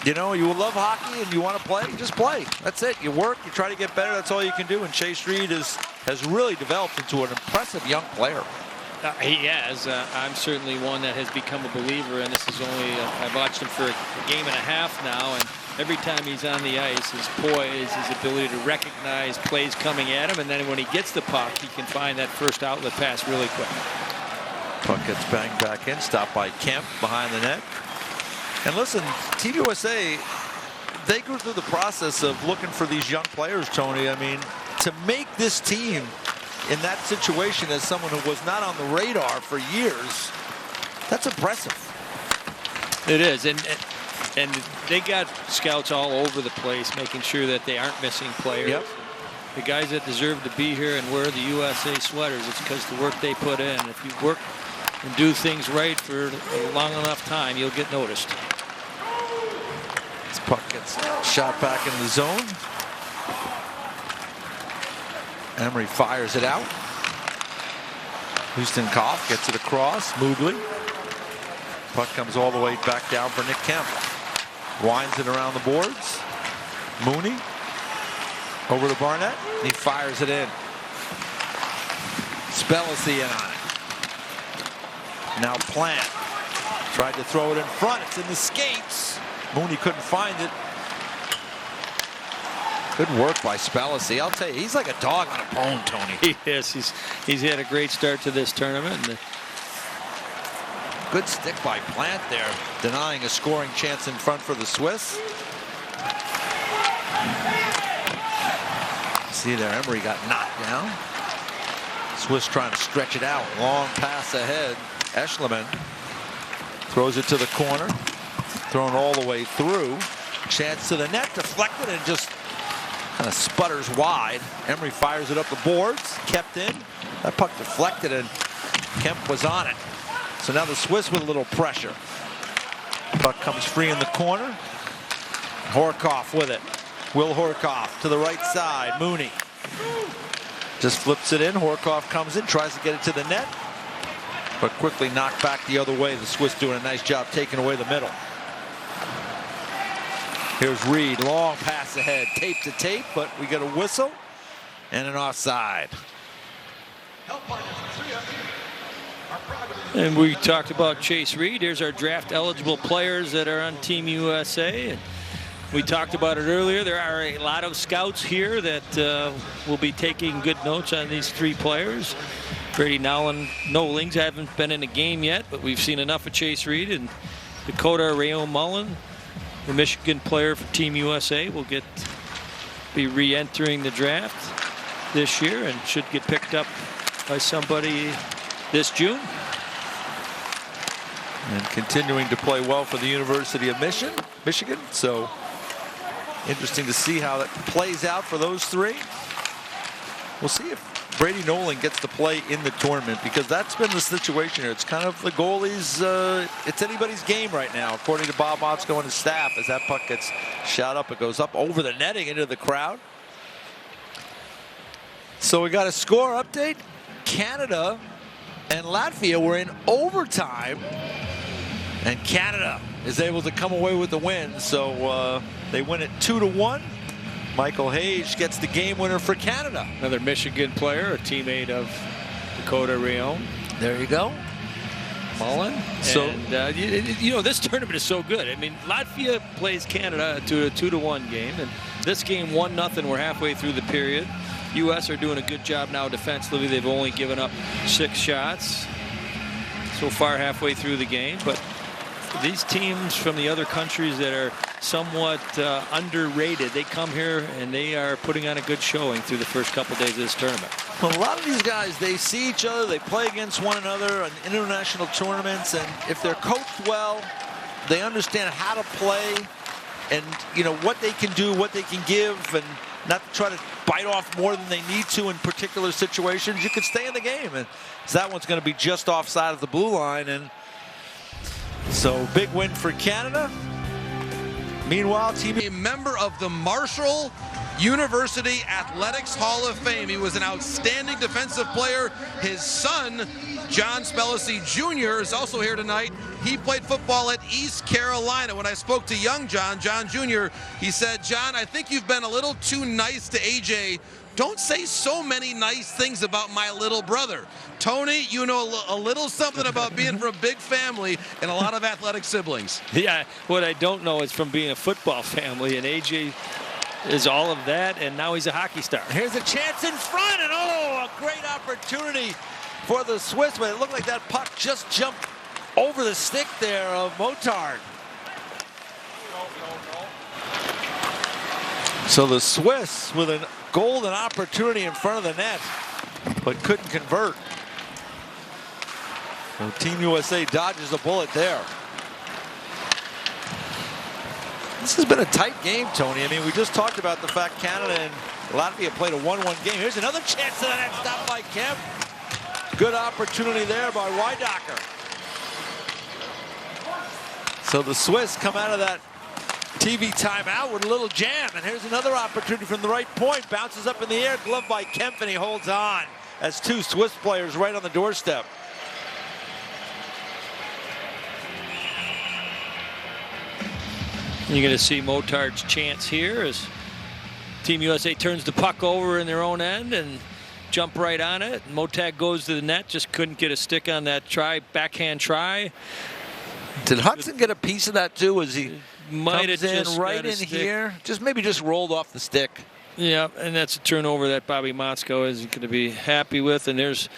you know, you love hockey and you want to play, just play. That's it. You work, you try to get better. That's all you can do. And Chase Reed has really developed into an impressive young player. He has. I'm certainly one that has become a believer, and this is only, I've watched him for a game and a half now, and every time he's on the ice, his poise, his ability to recognize plays coming at him, and then when he gets the puck, he can find that first outlet pass really quick. Puck gets banged back in, stopped by Kemp behind the net. And listen, Team USA, they go through the process of looking for these young players, Tony. I mean, to make this team in that situation as someone who was not on the radar for years, that's impressive. It is, and they got scouts all over the place making sure that they aren't missing players. Yep. The guys that deserve to be here and wear the USA sweaters, it's because the work they put in. If you work and do things right for a long enough time, you'll get noticed. This puck gets shot back in the zone. Emery fires it out. Houston Koff gets it across. Mugli. Puck comes all the way back down for Nick Kemp. Winds it around the boards. Mooney over to Barnett. He fires it in. Spellacy in on it. Now Plant Tried to throw it in front. It's in the skates. Mooney couldn't find it. Good work by Spalacy. I'll tell you, he's like a dog on a bone, Tony. He is. He's had a great start to this tournament. And good stick by Plant there, denying a scoring chance in front for the Swiss. See there, Emery got knocked down. Swiss trying to stretch it out. Long pass ahead. Eschleman throws it to the corner. Thrown all the way through. Chance to the net, deflected, and just kind of sputters wide. Emery fires it up the boards. Kept in. That puck deflected, and Kemp was on it. So now the Swiss with a little pressure. Puck comes free in the corner. Horkoff with it. Will Horkoff to the right side. Mooney just flips it in. Horkoff comes in, tries to get it to the net, but quickly knocked back the other way. The Swiss doing a nice job taking away the middle. Here's Reed, long pass ahead, tape to tape, but we get a whistle and an offside. And we talked about Chase Reed. Here's our draft eligible players that are on Team USA. And we talked about it earlier. There are a lot of scouts here that will be taking good notes on these three players. Brady Nolings haven't been in a game yet, but we've seen enough of Chase Reed. And Dakota Rayon Mullen, the Michigan player for Team USA, will be re-entering the draft this year and should get picked up by somebody this June. And continuing to play well for the University of Michigan. So interesting to see how that plays out for those three. We'll see if Brady Nolan gets to play in the tournament, because that's been the situation here. It's kind of the goalies, it's anybody's game right now, according to Bob Motzko and his staff. As that puck gets shot up, it goes up over the netting into the crowd. So we got a score update. Canada and Latvia were in overtime, and Canada is able to come away with the win. So they win it 2-1. Michael Hayes gets the game winner for Canada. Another Michigan player, a teammate of Dakota Rayon. There you go. Mullen. So, and, you know, this tournament is so good. I mean, Latvia plays Canada to a 2-1 game, and this game 1-0. We're halfway through the period. U.S. are doing a good job now defensively. They've only given up 6 shots so far halfway through the game. But these teams from the other countries that are somewhat underrated, they come here and they are putting on a good showing through the first couple days of this tournament. Well, a lot of these guys, they see each other, they play against one another in international tournaments, and if they're coached well, they understand how to play and, you know, what they can do, what they can give, and not to try to bite off more than they need to in particular situations. You could stay in the game, and that one's going to be just offside of the blue line. And so big win for Canada. Meanwhile, a member of the Marshall University Athletics Hall of Fame. He was an outstanding defensive player. His son, John Spalacy Jr., is also here tonight. He played football at East Carolina. When I spoke to young John Jr., he said, "John, I think you've been a little too nice to AJ. Don't say so many nice things about my little brother." Tony, you know a little something about being from a big family and a lot of athletic siblings. Yeah, what I don't know is from being a football family, and AJ is all of that, and now he's a hockey star. Here's a chance in front, and oh, a great opportunity for the Swiss, but it looked like that puck just jumped over the stick there of Motard. So the Swiss with a golden opportunity in front of the net, but couldn't convert. So Team USA dodges a bullet there. This has been a tight game, Tony. I mean, we just talked about the fact Canada and Latvia played a 1-1 game. Here's another chance to the net, stopped by Kemp. Good opportunity there by Weidacher. So the Swiss come out of that TV timeout with a little jam, and here's another opportunity from the right point. Bounces up in the air, glove by Kemp, and he holds on as 2 Swiss players right on the doorstep. You're going to see Motard's chance here as Team USA turns the puck over in their own end and jump right on it. Motard goes to the net, just couldn't get a stick on that backhand try. Did Hudson get a piece of that too? Was he might have just right in here? Maybe just rolled off the stick. Yeah, and that's a turnover that Bobby Motzko isn't going to be happy with. And there's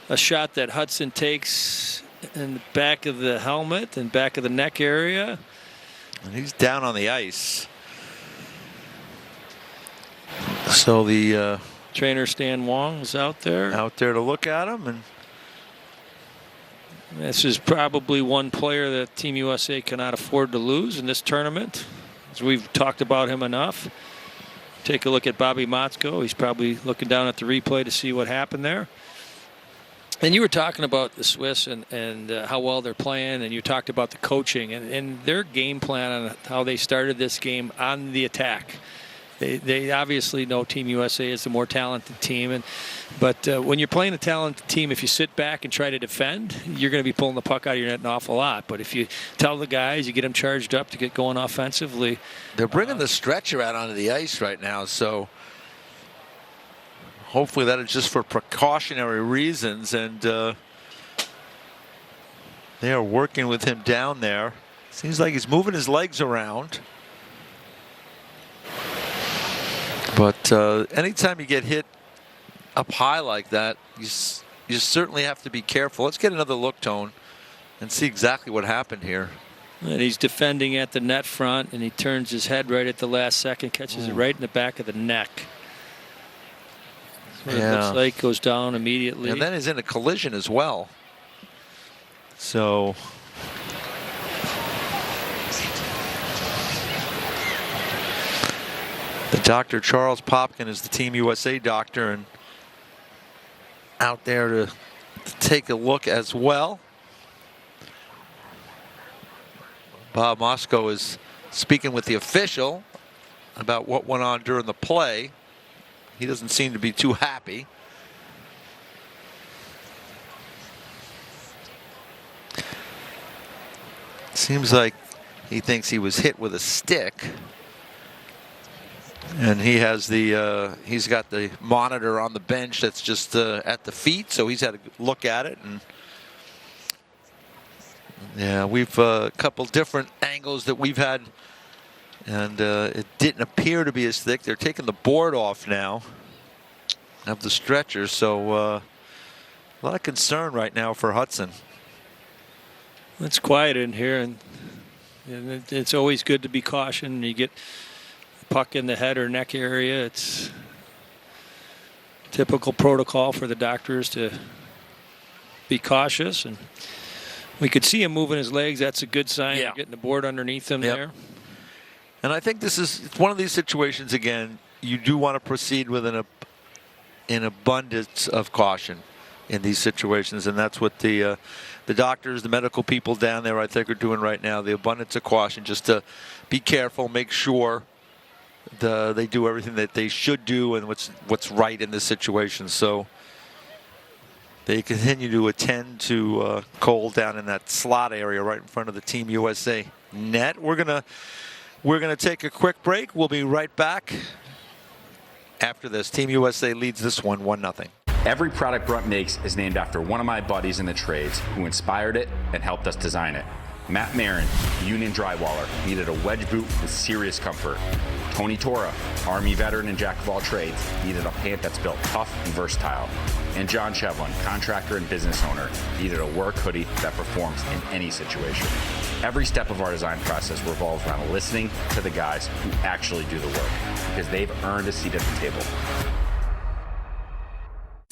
a shot that Hudson takes in the back of the helmet and back of the neck area. And he's down on the ice. So the trainer Stan Wong is out there to look at him, and this is probably one player that Team USA cannot afford to lose in this tournament, as we've talked about him enough. Take a look at Bobby Motzko. He's probably looking down at the replay to see what happened there. And you were talking about the Swiss and how well they're playing, and you talked about the coaching and their game plan on how they started this game on the attack. They obviously know Team USA is the more talented team, but when you're playing a talented team, if you sit back and try to defend, you're going to be pulling the puck out of your net an awful lot. But if you tell the guys, you get them charged up to get going offensively. They're bringing the stretcher out onto the ice right now, so hopefully that is just for precautionary reasons, and they are working with him down there. Seems like he's moving his legs around. But anytime you get hit up high like that, you certainly have to be careful. Let's get another look, Tone, and see exactly what happened here. And he's defending at the net front, and he turns his head right at the last second, catches it right in the back of the neck. So it looks like goes down immediately. And then he's in a collision as well. So the doctor, Charles Popkin, is the Team USA doctor, and out there to take a look as well. Bob Motzko is speaking with the official about what went on during the play. He doesn't seem to be too happy. Seems like he thinks he was hit with a stick. And he has he's got the monitor on the bench that's just at the feet, so he's had a look at it. And yeah, we've a couple different angles that we've had, and it didn't appear to be as thick. They're taking the board off now of the stretcher, so a lot of concern right now for Hudson. It's quiet in here, and it's always good to be cautious. You get puck in the head or neck area. It's typical protocol for the doctors to be cautious, and we could see him moving his legs. That's a good sign. Yeah. Getting the board underneath him there. And I think it's one of these situations, again, you do want to proceed with an abundance of caution in these situations, and that's what the doctors, the medical people down there, I think, are doing right now. The abundance of caution, just to be careful, make sure they do everything that they should do and what's right in this situation. So they continue to attend to Cole down in that slot area right in front of the Team USA net. We're gonna take a quick break. We'll be right back after this. Team USA leads this one 1-0. Every product Brunt makes is named after one of my buddies in the trades who inspired it and helped us design it. Matt Marin, union drywaller, needed a wedge boot with serious comfort. Tony Tora, Army veteran and jack of all trades, needed a pant that's built tough and versatile. And John Chevlin, contractor and business owner, needed a work hoodie that performs in any situation. Every step of our design process revolves around listening to the guys who actually do the work, because they've earned a seat at the table.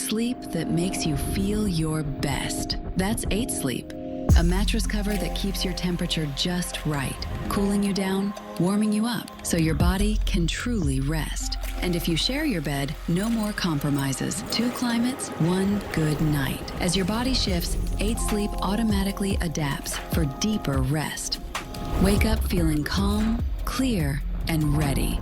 Sleep that makes you feel your best. That's 8 Sleep. A mattress cover that keeps your temperature just right, cooling you down, warming you up, so your body can truly rest. And if you share your bed, no more compromises. 2 climates, 1 good night. As your body shifts, 8 Sleep automatically adapts for deeper rest. Wake up feeling calm, clear, and ready.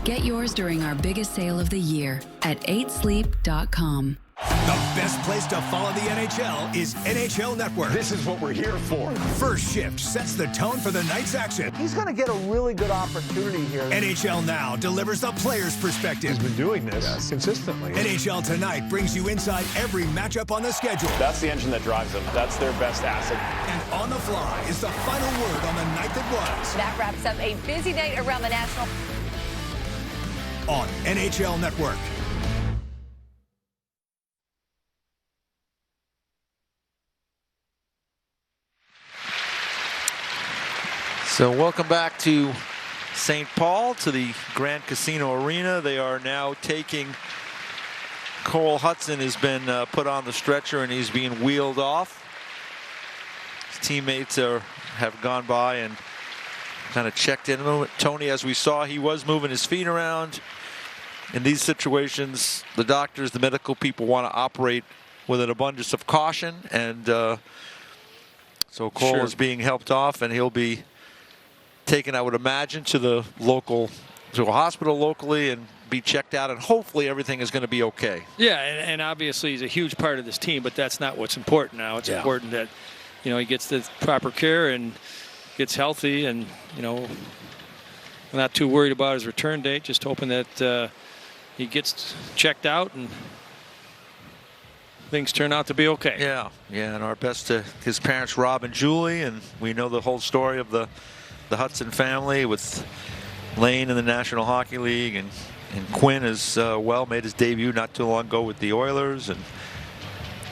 Get yours during our biggest sale of the year at 8sleep.com. The best place to follow the NHL is NHL Network. This is what we're here for. First Shift sets the tone for the night's action. He's going to get a really good opportunity here. NHL Now delivers the player's perspective. He's been doing this consistently. NHL Tonight brings you inside every matchup on the schedule. That's the engine that drives them. That's their best asset. And On the Fly is the final word on the night that was. That wraps up a busy night around the National. On NHL Network. So welcome back to St. Paul, to the Grand Casino Arena. They are now taking Cole Hudson has been put on the stretcher and he's being wheeled off. His teammates have gone by and kind of checked in. Tony, as we saw, he was moving his feet around. In these situations, the doctors, the medical people want to operate with an abundance of caution. And so Cole is being helped off and he'll be taken, I would imagine, to a hospital locally and be checked out, and hopefully everything is going to be okay. Yeah, and obviously he's a huge part of this team, but that's not what's important now. It's important that, he gets the proper care and gets healthy, and, I'm not too worried about his return date, just hoping that he gets checked out and things turn out to be okay. Yeah, and our best to his parents, Rob and Julie, and we know the whole story of the Hudson family with Lane in the National Hockey League, and Quinn as well made his debut not too long ago with the Oilers, and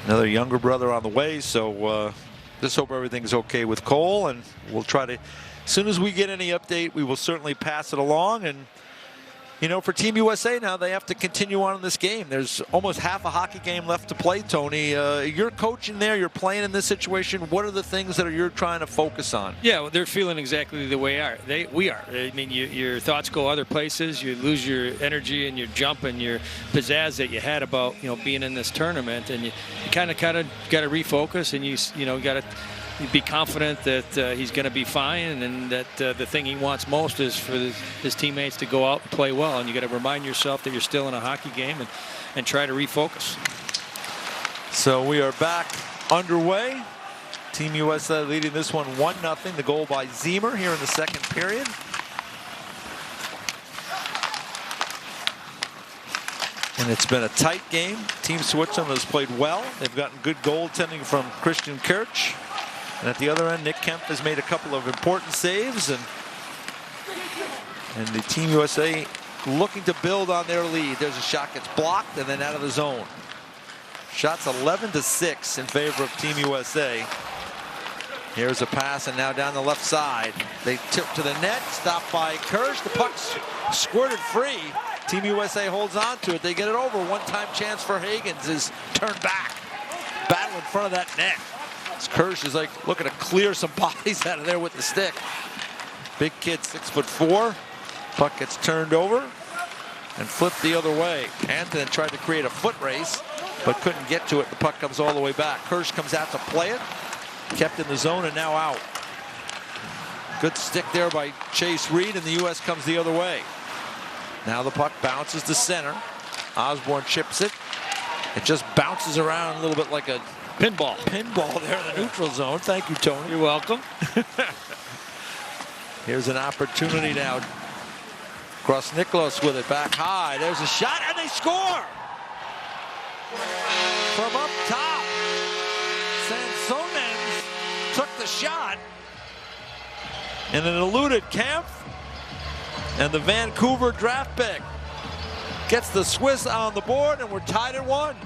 another younger brother on the way. So just hope everything's okay with Cole, and we'll try to, as soon as we get any update, we will certainly pass it along. And for Team USA now, they have to continue on in this game. There's almost half a hockey game left to play, Tony. You're coaching there, you're playing in this situation. What are the things that you're trying to focus on? Yeah, well, they're feeling exactly the way we are. I mean, your thoughts go other places. You lose your energy and your jump and your pizzazz that you had about being in this tournament, and you kind of got to refocus, and you got to be confident that he's going to be fine, and that the thing he wants most is for his teammates to go out and play well. And you got to remind yourself that you're still in a hockey game and try to refocus. So we are back underway. Team USA leading this one 1-0. The goal by Ziemer here in the second period. And it's been a tight game. Team Switzerland has played well. They've gotten good goaltending from Christian Kirch. And at the other end, Nick Kemp has made a couple of important saves, and the Team USA looking to build on their lead. There's a shot, gets blocked, and then out of the zone. Shots 11-6 in favor of Team USA. Here's a pass, and now down the left side. They tip to the net, stopped by Kirsch. The puck's squirted free. Team USA holds on to it. They get it over. One-time chance for Hagens is turned back. Battle in front of that net. Kirsch is like looking to clear some bodies out of there with the stick. Big kid, 6'4". Puck gets turned over and flipped the other way. Anthony tried to create a foot race, but couldn't get to it. The puck comes all the way back. Kirsch comes out to play it. Kept in the zone and now out. Good stick there by Chase Reed, and the U.S. comes the other way. Now the puck bounces to center. Osborne chips it. It just bounces around a little bit like a pinball there in the neutral zone. Thank you, Tony. You're welcome. Here's an opportunity now. Cross Nicholas with it back high. There's a shot, and they score! From up top, Sansonens took the shot, and it eluded Kemp, and the Vancouver draft pick gets the Swiss on the board, and we're tied at 1.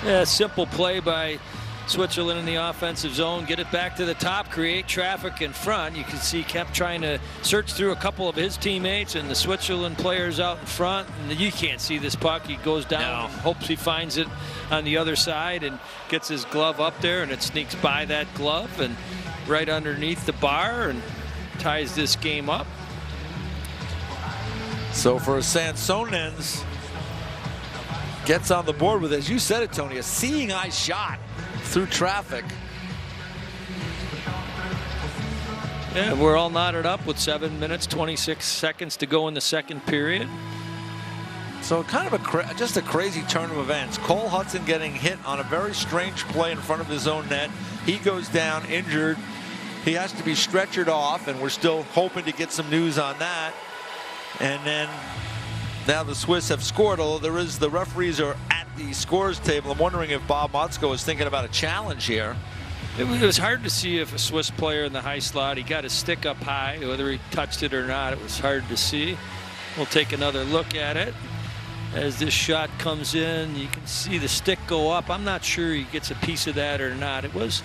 Yeah, simple play by Switzerland in the offensive zone. Get it back to the top, create traffic in front. You can see Kemp trying to search through a couple of his teammates and the Switzerland players out in front. And you can't see this puck. He goes down, hopes he finds it on the other side and gets his glove up there, and it sneaks by that glove and right underneath the bar and ties this game up. So for Sansonens, gets on the board with, as you said it, Tony, a seeing eye shot through traffic. Yeah, we're all knotted up with 7 minutes, 26 seconds to go in the second period. So kind of just a crazy turn of events. Cole Hudson getting hit on a very strange play in front of his own net. He goes down injured. He has to be stretchered off, and we're still hoping to get some news on that. And then now the Swiss have scored, although the referees are at the scores table. I'm wondering if Bob Motzko is thinking about a challenge here. It was hard to see if a Swiss player in the high slot, he got his stick up high, whether he touched it or not, it was hard to see. We'll take another look at it. As this shot comes in, you can see the stick go up. I'm not sure he gets a piece of that or not. It was,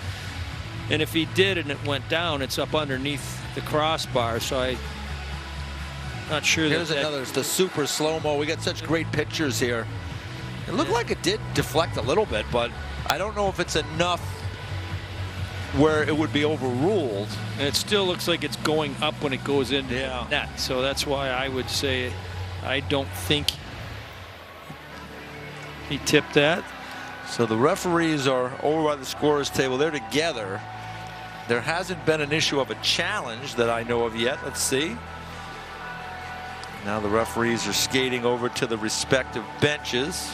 and if he did and it went down, it's up underneath the crossbar, so I'm not sure. Here's another, the super slow-mo. We got such great pictures here. It looked like it did deflect a little bit, but I don't know if it's enough where it would be overruled. And it still looks like it's going up when it goes into the net. So that's why I would say I don't think he tipped that. So the referees are over by the scorer's table. They're together. There hasn't been an issue of a challenge that I know of yet. Let's see. Now the referees are skating over to the respective benches.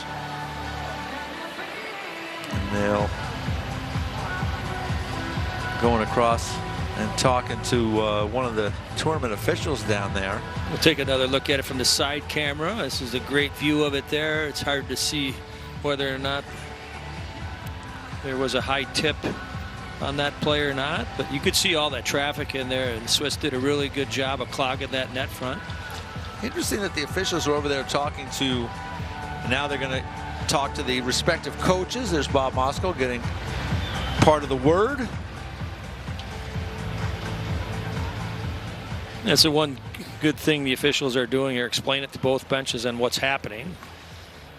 And they'll going across and talking to one of the tournament officials down there. We'll take another look at it from the side camera. This is a great view of it there. It's hard to see whether or not there was a high tip on that play or not, but you could see all that traffic in there, and the Swiss did a really good job of clogging that net front. Interesting that the officials are over there talking to, now they're going to talk to the respective coaches. There's Bob Motzko getting part of the word. That's the one good thing the officials are doing here, explain it to both benches and what's happening.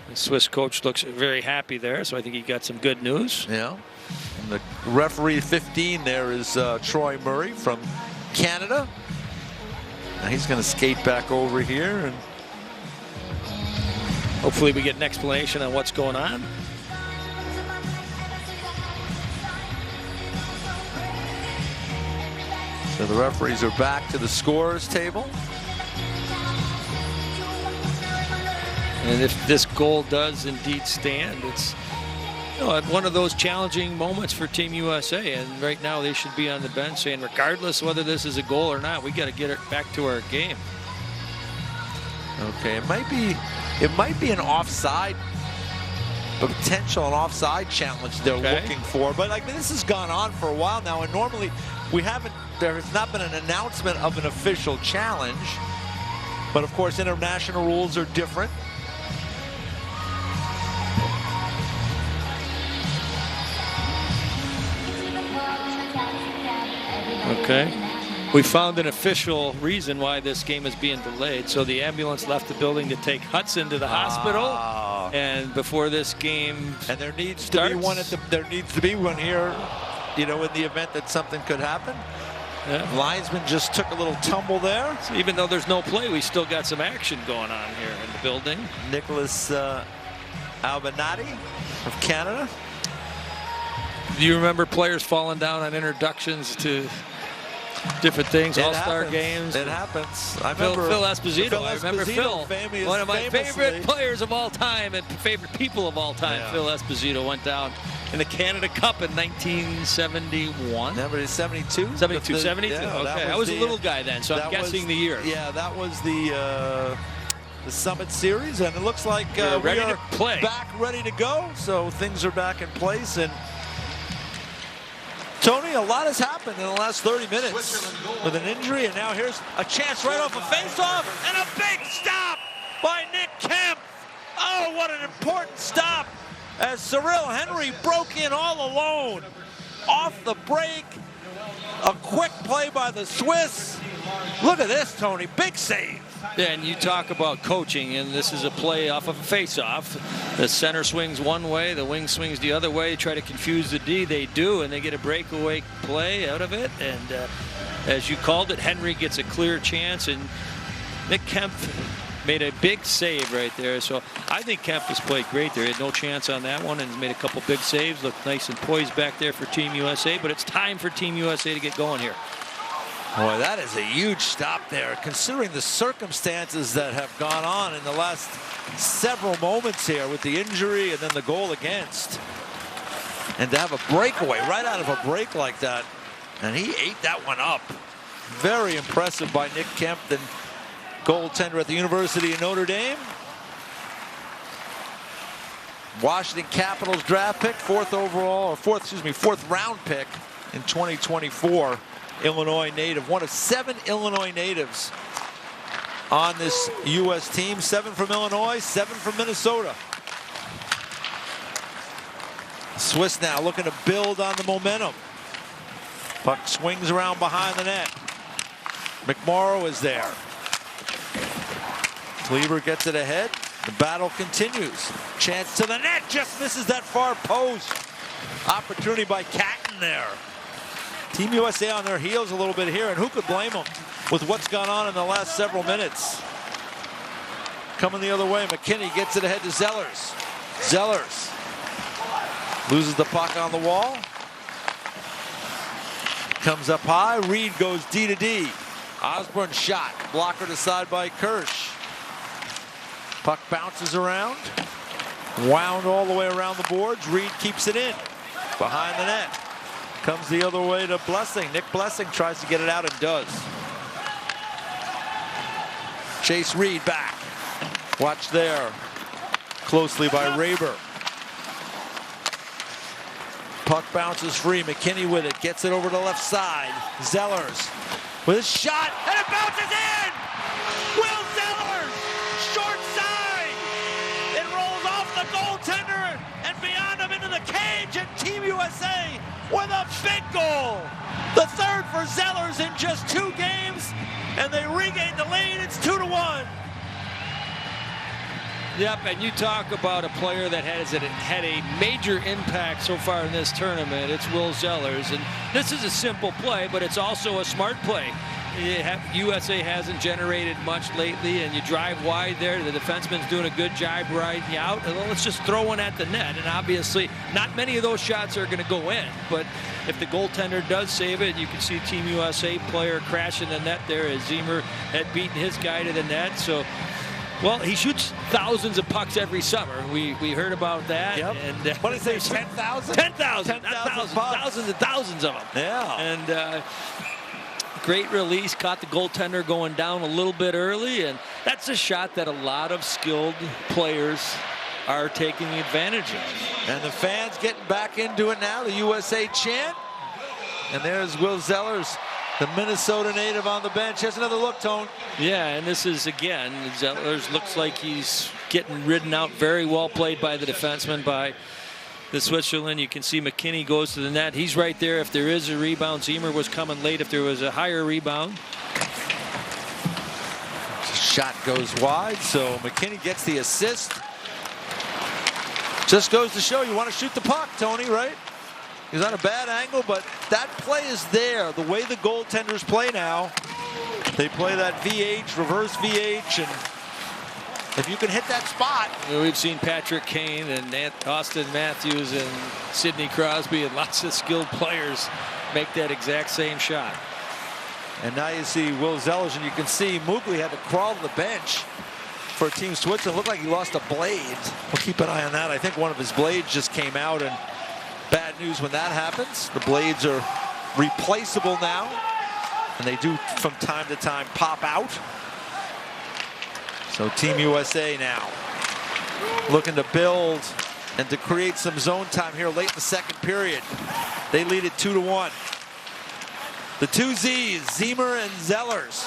The Swiss coach looks very happy there, so I think he got some good news. Yeah. And the referee 15 there is Troy Murray from Canada. Now he's going to skate back over here, and hopefully we get an explanation on what's going on. So the referees are back to the scorer's table. And if this goal does indeed stand, it's one of those challenging moments for Team USA. And right now they should be on the bench saying, regardless whether this is a goal or not, we got to get it back to our game. Okay, it might be an offside, a potential offside challenge they're looking for. But like this has gone on for a while now, and normally there has not been an announcement of an official challenge. But of course, international rules are different. Okay. We found an official reason why this game is being delayed. So the ambulance left the building to take Hudson to the hospital. And before this game and there needs to be one here, you know, in the event that something could happen. Yeah. Linesman just took a little tumble there. So even though there's no play, we still got some action going on here in the building. Nicholas Albinati of Canada. Do you remember players falling down on introductions to different things, all-star games? It happens. I remember Phil Esposito. I remember Phil, one of my favorite players of all time and favorite people of all time. Yeah. Phil Esposito went down in the Canada Cup in 1971. That was 72? 72. Yeah, okay, I was a little guy then, so I'm guessing the year. Yeah, that was the Summit Series, and it looks like we are ready to play. Back, ready to go. So things are back in place, and Tony, a lot has happened in the last 30 minutes with an injury, and now here's a chance right off a face-off, and a big stop by Nick Kemp. Oh, what an important stop as Cyril Henry broke in all alone. Off the break, a quick play by the Swiss. Look at this, Tony, big save. Yeah, and you talk about coaching, and this is a play off of a face-off. The center swings one way, the wing swings the other way, try to confuse the D. They do, and they get a breakaway play out of it. And as you called it, Henry gets a clear chance, and Nick Kemp made a big save right there. So I think Kemp has played great there. He had no chance on that one and made a couple big saves. Looked nice and poised back there for Team USA, but it's time for Team USA to get going here. Boy, that is a huge stop there, considering the circumstances that have gone on in the last several moments here with the injury and then the goal against. And to have a breakaway right out of a break like that, and he ate that one up. Very impressive by Nick Kemp, the goaltender at the University of Notre Dame. Washington Capitals draft pick, fourth round pick in 2024. Illinois native, one of 7 Illinois natives on this U.S. team. 7 from Illinois, 7 from Minnesota. Swiss now looking to build on the momentum. Puck swings around behind the net. McMorrow is there. Kleber gets it ahead. The battle continues. Chance to the net, just misses that far post. Opportunity by Catton there. Team USA on their heels a little bit here, and who could blame them with what's gone on in the last several minutes. Coming the other way, McKinney gets it ahead to Zellers. Zellers loses the puck on the wall. Comes up high, Reed goes D to D. Osborne shot, blocker to side by Kirsch. Puck bounces around, wound all the way around the boards. Reed keeps it in, behind the net. Comes the other way to Blessing. Nick Blessing tries to get it out and does. Chase Reed back. Watch there. Closely by Raber. Puck bounces free. McKinney with it. Gets it over to the left side. Zellers with a shot, and it bounces in! Will Zellers! Short side! It rolls off the goaltender and beyond him into the cage, and Team USA with a big goal. The third for Zellers in just 2 games, and they regain the lead. It's 2-1. Yep, and you talk about a player that had a major impact so far in this tournament. It's Will Zellers, and this is a simple play, but it's also a smart play. USA hasn't generated much lately, and you drive wide there. The defenseman's doing a good job riding you out. Let's just throw one at the net, and obviously not many of those shots are going to go in, but if the goaltender does save it, you can see Team USA player crashing the net there as Ziemer had beaten his guy to the net. So, well, he shoots thousands of pucks every summer. We heard about that. Yep. And what did they say? 10,000? 10,000. Thousands and thousands of them. Yeah. And great release, caught the goaltender going down a little bit early, and that's a shot that a lot of skilled players are taking advantage of. And the fans getting back into it now. The USA chant. And there's Will Zellers, the Minnesota native, on the bench. Here's another look, Tone. Yeah, and this is, again, Zellers looks like he's getting ridden out. Very well played by the defenseman, by the Switzerland. You can see McKinney goes to the net. He's right there if there is a rebound. Ziemer was coming late if there was a higher rebound. Shot goes wide, so McKinney gets the assist. Just goes to show you want to shoot the puck, Tony, right? He's on a bad angle, but that play is there. The way the goaltenders play now, they play that VH, reverse VH, and if you can hit that spot. We've seen Patrick Kane and Austin Matthews and Sidney Crosby and lots of skilled players make that exact same shot. And now you see Will Zellers, and you can see Mugli had to crawl to the bench for Team Switzerland. Looked like he lost a blade. We'll keep an eye on that. I think one of his blades just came out, and bad news when that happens. The blades are replaceable now, and they do from time to time pop out. So Team USA now looking to build and to create some zone time here late in the second period. They lead it 2-1. The two Z's, Ziemer and Zellers,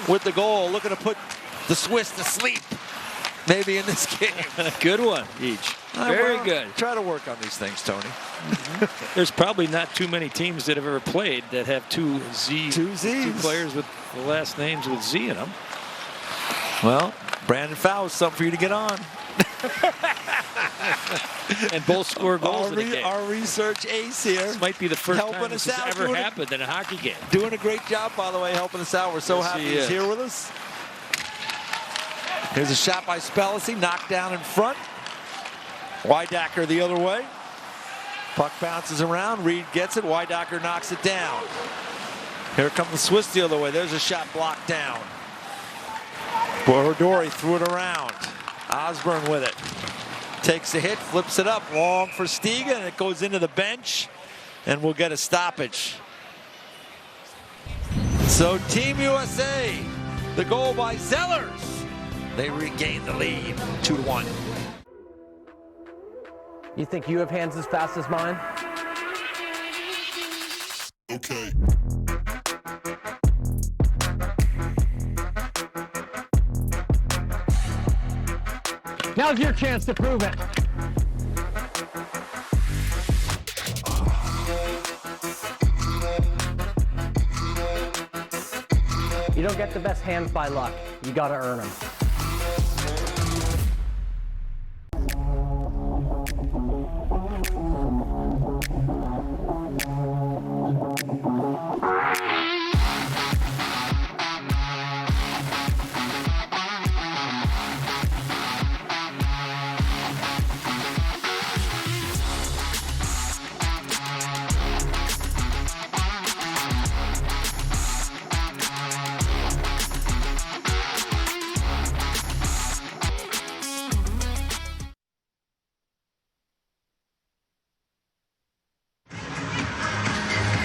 with the goal, looking to put the Swiss to sleep maybe in this game. Good one each. Very good. Try to work on these things, Tony. There's probably not too many teams that have ever played that have two Z's. Two players with the last names with Z in them. Well, Brandon Faust, something for you to get on. And both score goals in the game. Our research ace here. This might be the first helping time this us has out, ever happened in a hockey game. Doing a great job, by the way, helping us out. We're so happy he's here with us. Here's a shot by Spellacy, knocked down in front. Weidacker the other way. Puck bounces around. Reed gets it. Weidacker knocks it down. Here come the Swiss the other way. There's a shot blocked down. Borodori threw it around. Osborne with it. Takes the hit, flips it up, long for Stiga, and it goes into the bench, and we'll get a stoppage. So Team USA, the goal by Zellers. They regain the lead, 2-1. You think you have hands as fast as mine? Okay. Now's your chance to prove it. You don't get the best hands by luck. You gotta earn them.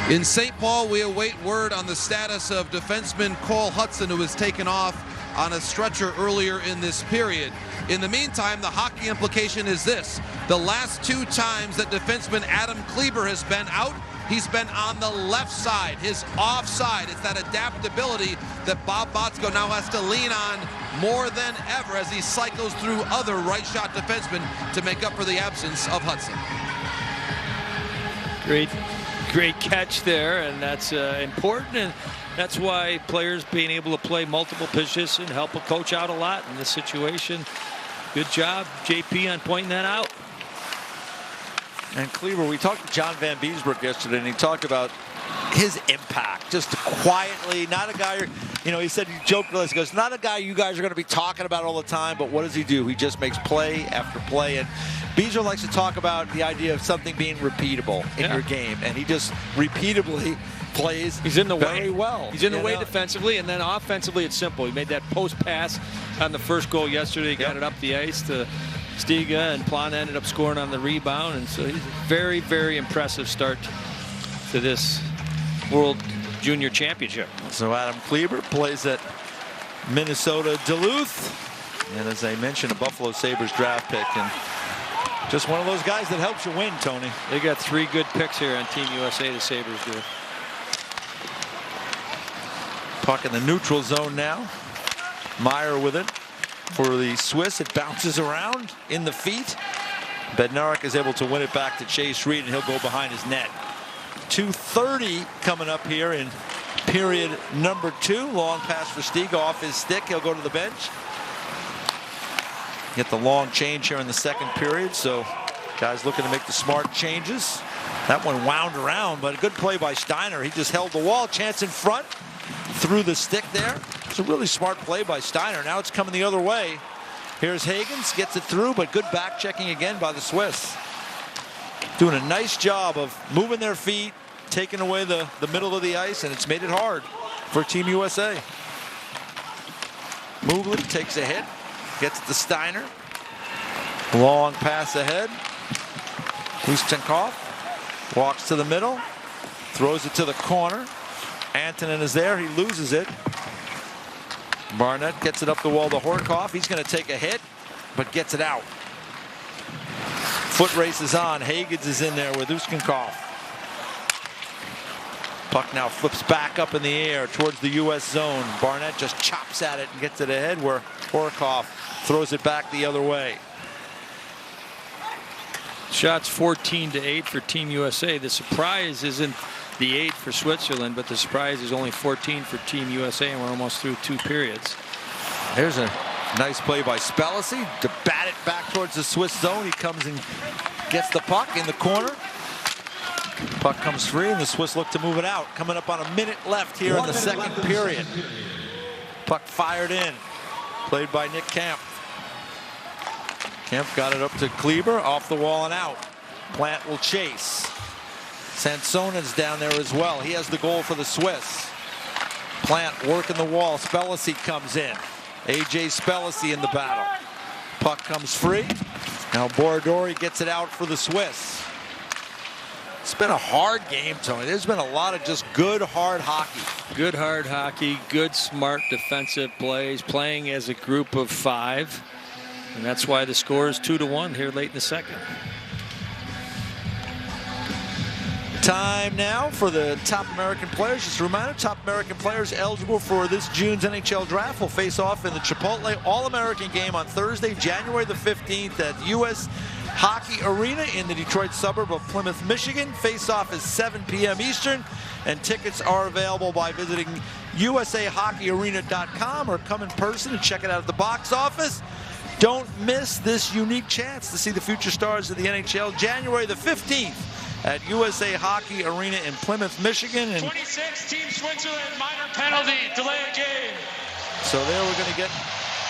In St. Paul, we await word on the status of defenseman Cole Hudson, who was taken off on a stretcher earlier in this period. In the meantime, the hockey implication is this. The last 2 times that defenseman Adam Kleber has been out, he's been on the left side, his offside. It's that adaptability that Bob Botsko now has to lean on more than ever as he cycles through other right-shot defensemen to make up for the absence of Hudson. Great catch there, and that's important, and that's why players being able to play multiple positions and help a coach out a lot in this situation. Good job, JP, on pointing that out. And Kleber, we talked to John Van Beesbrook yesterday, and he talked about his impact, just quietly, not a guy, you know, he said, he joked with us, he goes, not a guy you guys are going to be talking about all the time, but what does he do? He just makes play after play, and Beezer likes to talk about the idea of something being repeatable in your game, and he just repeatedly plays very well. He's in the way defensively, and then offensively it's simple. He made that post pass on the first goal yesterday, got it up the ice to Stiga, and Plana ended up scoring on the rebound, and so he's a very, very impressive start to this World Junior Championship. So Adam Kleber plays at Minnesota Duluth, and as I mentioned, a Buffalo Sabres draft pick, and just one of those guys that helps you win, Tony. They got 3 good picks here on Team USA, the Sabres do. Puck in the neutral zone now. Meyer with it for the Swiss. It bounces around in the feet. Bednarik is able to win it back to Chase Reed, and he'll go behind his net. 2:30 coming up here in period number 2. Long pass for Stiga off his stick. He'll go to the bench. Get the long change here in the second period, so guys looking to make the smart changes. That one wound around, but a good play by Steiner. He just held the wall. Chance in front, through the stick there. It's a really smart play by Steiner. Now it's coming the other way. Here's Hagens, gets it through, but good back checking again by the Swiss. Doing a nice job of moving their feet, taking away the middle of the ice, and it's made it hard for Team USA. Mobley takes a hit, gets it to Steiner. Long pass ahead. Ustenkov walks to the middle, throws it to the corner. Antonin is there, he loses it. Barnett gets it up the wall to Horkoff. He's going to take a hit, but gets it out. Foot race is on. Hagens is in there with Ustenkov. Puck now flips back up in the air towards the U.S. zone. Barnett just chops at it and gets it ahead, where Horkoff throws it back the other way. Shots 14-8 for Team USA. The surprise isn't the 8 for Switzerland, but the surprise is only 14 for Team USA, and we're almost through 2 periods. There's a nice play by Spellacy to bat it back towards the Swiss zone. He comes and gets the puck in the corner. Puck comes free, and the Swiss look to move it out. Coming up on a minute left here in the second period. Puck fired in. Played by Nick Kemp. Kemp got it up to Kleber, off the wall and out. Plant will chase. Sansonen's down there as well. He has the goal for the Swiss. Plant working the wall. Spellacy comes in. A.J. Spellacy in the battle. Puck comes free. Now Borodori gets it out for the Swiss. It's been a hard game, Tony. There's been a lot of just good, hard hockey. Good, hard hockey, good, smart defensive plays, playing as a group of 5. And that's why the score is 2-1 here late in the second. Time now for the top American players. Just a reminder, top American players eligible for this June's NHL draft will face off in the Chipotle All-American game on Thursday, January the 15th at U.S. Hockey Arena in the Detroit suburb of Plymouth, Michigan. Face-off is 7 p.m. Eastern, and tickets are available by visiting usahockeyarena.com or come in person and check it out at the box office. Don't miss this unique chance to see the future stars of the NHL, January the 15th at USA Hockey Arena in Plymouth, Michigan. And 26, Team Switzerland, minor penalty, delay a game. so there we're going to get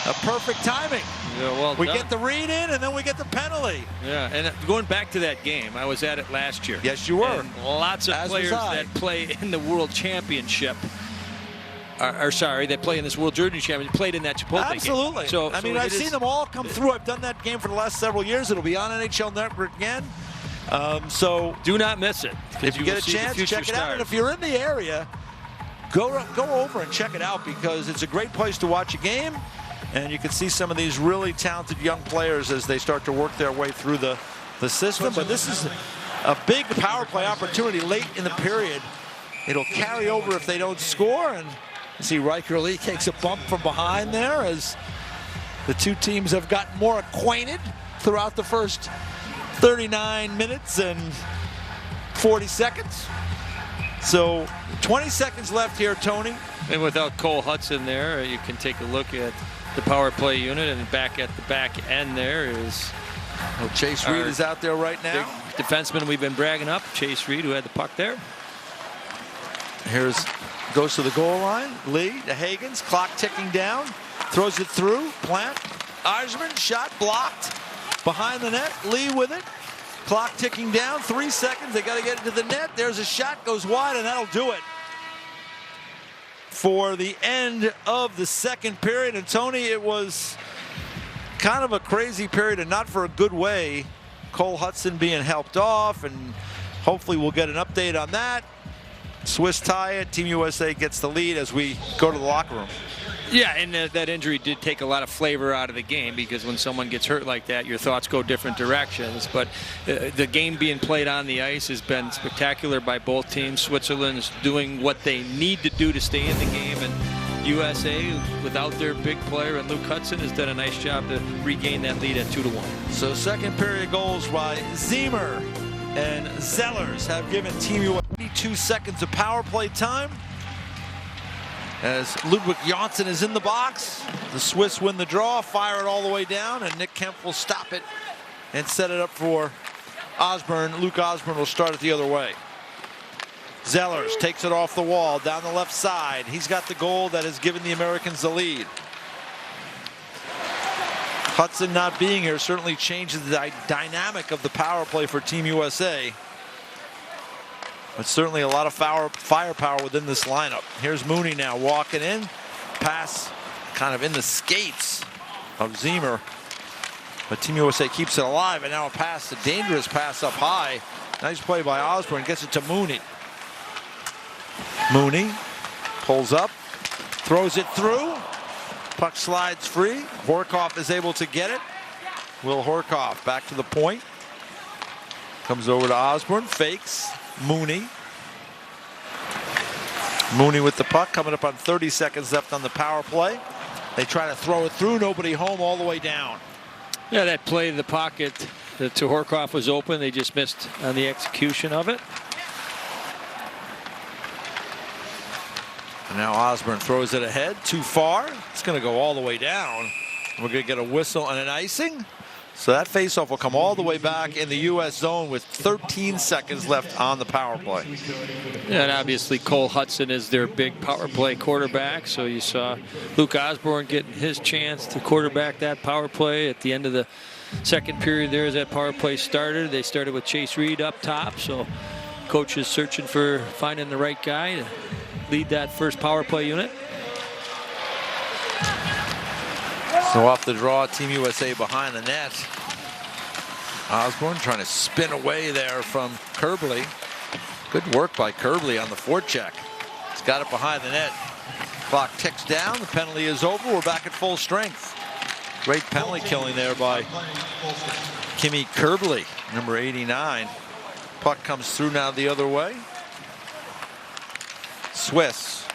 a perfect timing. Yeah, well we done. get the read in and then we get the penalty. Yeah, and going back to that game, I was at it last year. Yes, you were. And lots of As players was I. that play in the World Championship. That play in this World Junior Championship played in that Chipotle Absolutely. game. So, I mean, I've seen them all come through. I've done that game for the last several years. It'll be on NHL Network again. So do not miss it. If you get a chance, check it out. And if you're in the area, go over and check it out because it's a great place to watch a game. And you can see some of these really talented young players as they start to work their way through the system. But this is a big power play opportunity late in the period. It'll carry over if they don't score. And you see Riker Lee takes a bump from behind there as the two teams have gotten more acquainted throughout the first 39 minutes and 40 seconds. So 20 seconds left here, Tony. And without Cole Hudson there, you can take a look at the power play unit, and back at the back end there is Chase Reed is out there right now. Defenseman we've been bragging up, Chase Reed, who had the puck there. Goes to the goal line. Lee to Hagens, clock ticking down, throws it through. Plant, Eisman, shot blocked behind the net. Lee with it. Clock ticking down, 3 seconds. They got to get it to the net. There's a shot, goes wide, and that'll do it for the end of the second period. And Tony, it was kind of a crazy period, and not for a good way. Cole Hudson being helped off, and hopefully we'll get an update on that. Swiss tie it. Team USA gets the lead as we go to the locker room. Yeah, and that injury did take a lot of flavor out of the game, because when someone gets hurt like that, your thoughts go different directions. But the game being played on the ice has been spectacular by both teams. Switzerland's doing what they need to do to stay in the game, and USA, without their big player and Luke Hudson, has done a nice job to regain that lead at 2-1. So second period goals by Ziemer and Zellers have given Team USA 22 seconds of power play time. As Ludwig Janssen is in the box, the Swiss win the draw, fire it all the way down, and Nick Kemp will stop it and set it up for Osborne. Luke Osborne will start it the other way. Zellers takes it off the wall down the left side. He's got the goal that has given the Americans the lead. Hudson not being here certainly changes the dynamic of the power play for Team USA. But certainly a lot of firepower within this lineup. Here's Mooney now walking in. Pass kind of in the skates of Ziemer. But Team USA keeps it alive, and now a pass, a dangerous pass up high. Nice play by Osborne, gets it to Mooney. Mooney pulls up, throws it through. Puck slides free. Horkoff is able to get it. Will Horkoff back to the point. Comes over to Osborne, fakes. Mooney with the puck, coming up on 30 seconds left on the power play. They try to throw it through, nobody home, all the way down. Yeah, that play in the pocket to Horkoff was open. They just missed on the execution of it. And now Osborne throws it ahead, too far. It's going to go all the way down. We're going to get a whistle and an icing. So that faceoff will come all the way back in the U.S. zone with 13 seconds left on the power play. Yeah, and obviously Cole Hudson is their big power play quarterback. So you saw Luke Osborne getting his chance to quarterback that power play at the end of the second period there as that power play started. They started with Chase Reed up top. So coach is searching for finding the right guy to lead that first power play unit. So off the draw, Team USA behind the net. Osborne trying to spin away there from Kerbley. Good work by Kerbley on the forecheck. He's got it behind the net. Clock ticks down. The penalty is over. We're back at full strength. Great penalty killing there by Kimmy Kerbley, number 89. Puck comes through now the other way. Swiss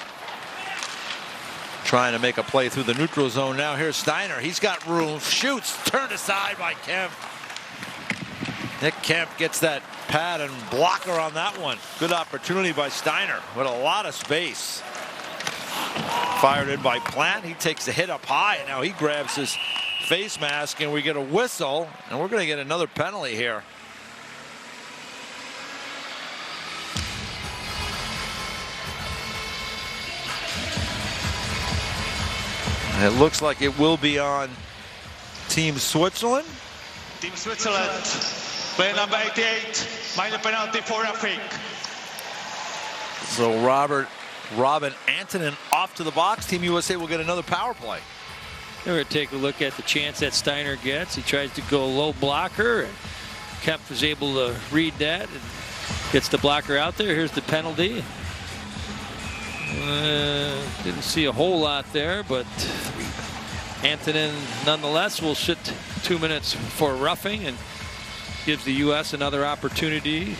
trying to make a play through the neutral zone now. Here's Steiner. He's got room. Shoots. Turned aside by Kemp. Nick Kemp gets that pad and blocker on that one. Good opportunity by Steiner with a lot of space. Fired in by Plant. He takes the hit up high, and now he grabs his face mask, and we get a whistle, and we're going to get another penalty here. And it looks like it will be on Team Switzerland. Team Switzerland, player number 88, minor penalty for Afrique. So Robin Antonin off to the box. Team USA will get another power play. We're going to take a look at the chance that Steiner gets. He tries to go low blocker, and Kemp was able to read that and gets the blocker out there. Here's the penalty. Didn't see a whole lot there, but Antonin nonetheless will sit 2 minutes for roughing and gives the U.S. another opportunity.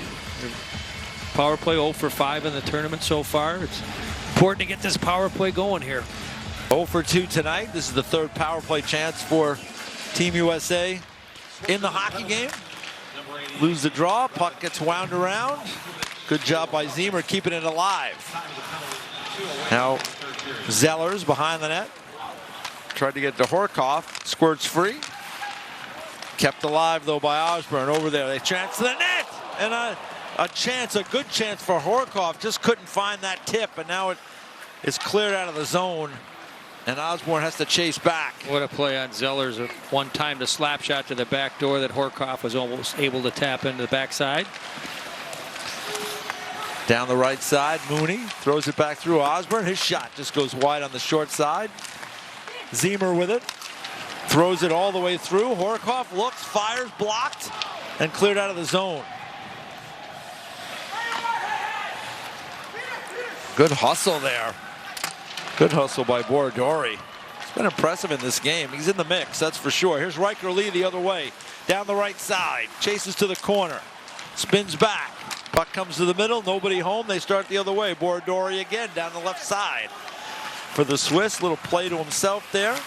Power play 0 for 5 in the tournament so far. It's important to get this power play going here. 0 for 2 tonight. This is the third power play chance for Team USA in the hockey game. Lose the draw. Puck gets wound around. Good job by Ziemer keeping it alive. Now Zellers behind the net. Tried to get to Horkoff. Squirts free. Kept alive though by Osborne over there. They chance to the net. And a chance, a good chance for Horkoff. Just couldn't find that tip, and now it is cleared out of the zone, and Osborne has to chase back. What a play on Zellers. One time the slap shot to the back door that Horkoff was almost able to tap into the backside. Down the right side, Mooney throws it back through Osborne. His shot just goes wide on the short side. Ziemer with it. Throws it all the way through. Horkoff looks, fires, blocked, and cleared out of the zone. Good hustle there. Good hustle by Borodori. It's been impressive in this game. He's in the mix, that's for sure. Here's Riker Lee the other way. Down the right side. Chases to the corner. Spins back. Puck comes to the middle. Nobody home. They start the other way. Borodori again down the left side. For the Swiss, little play to himself there.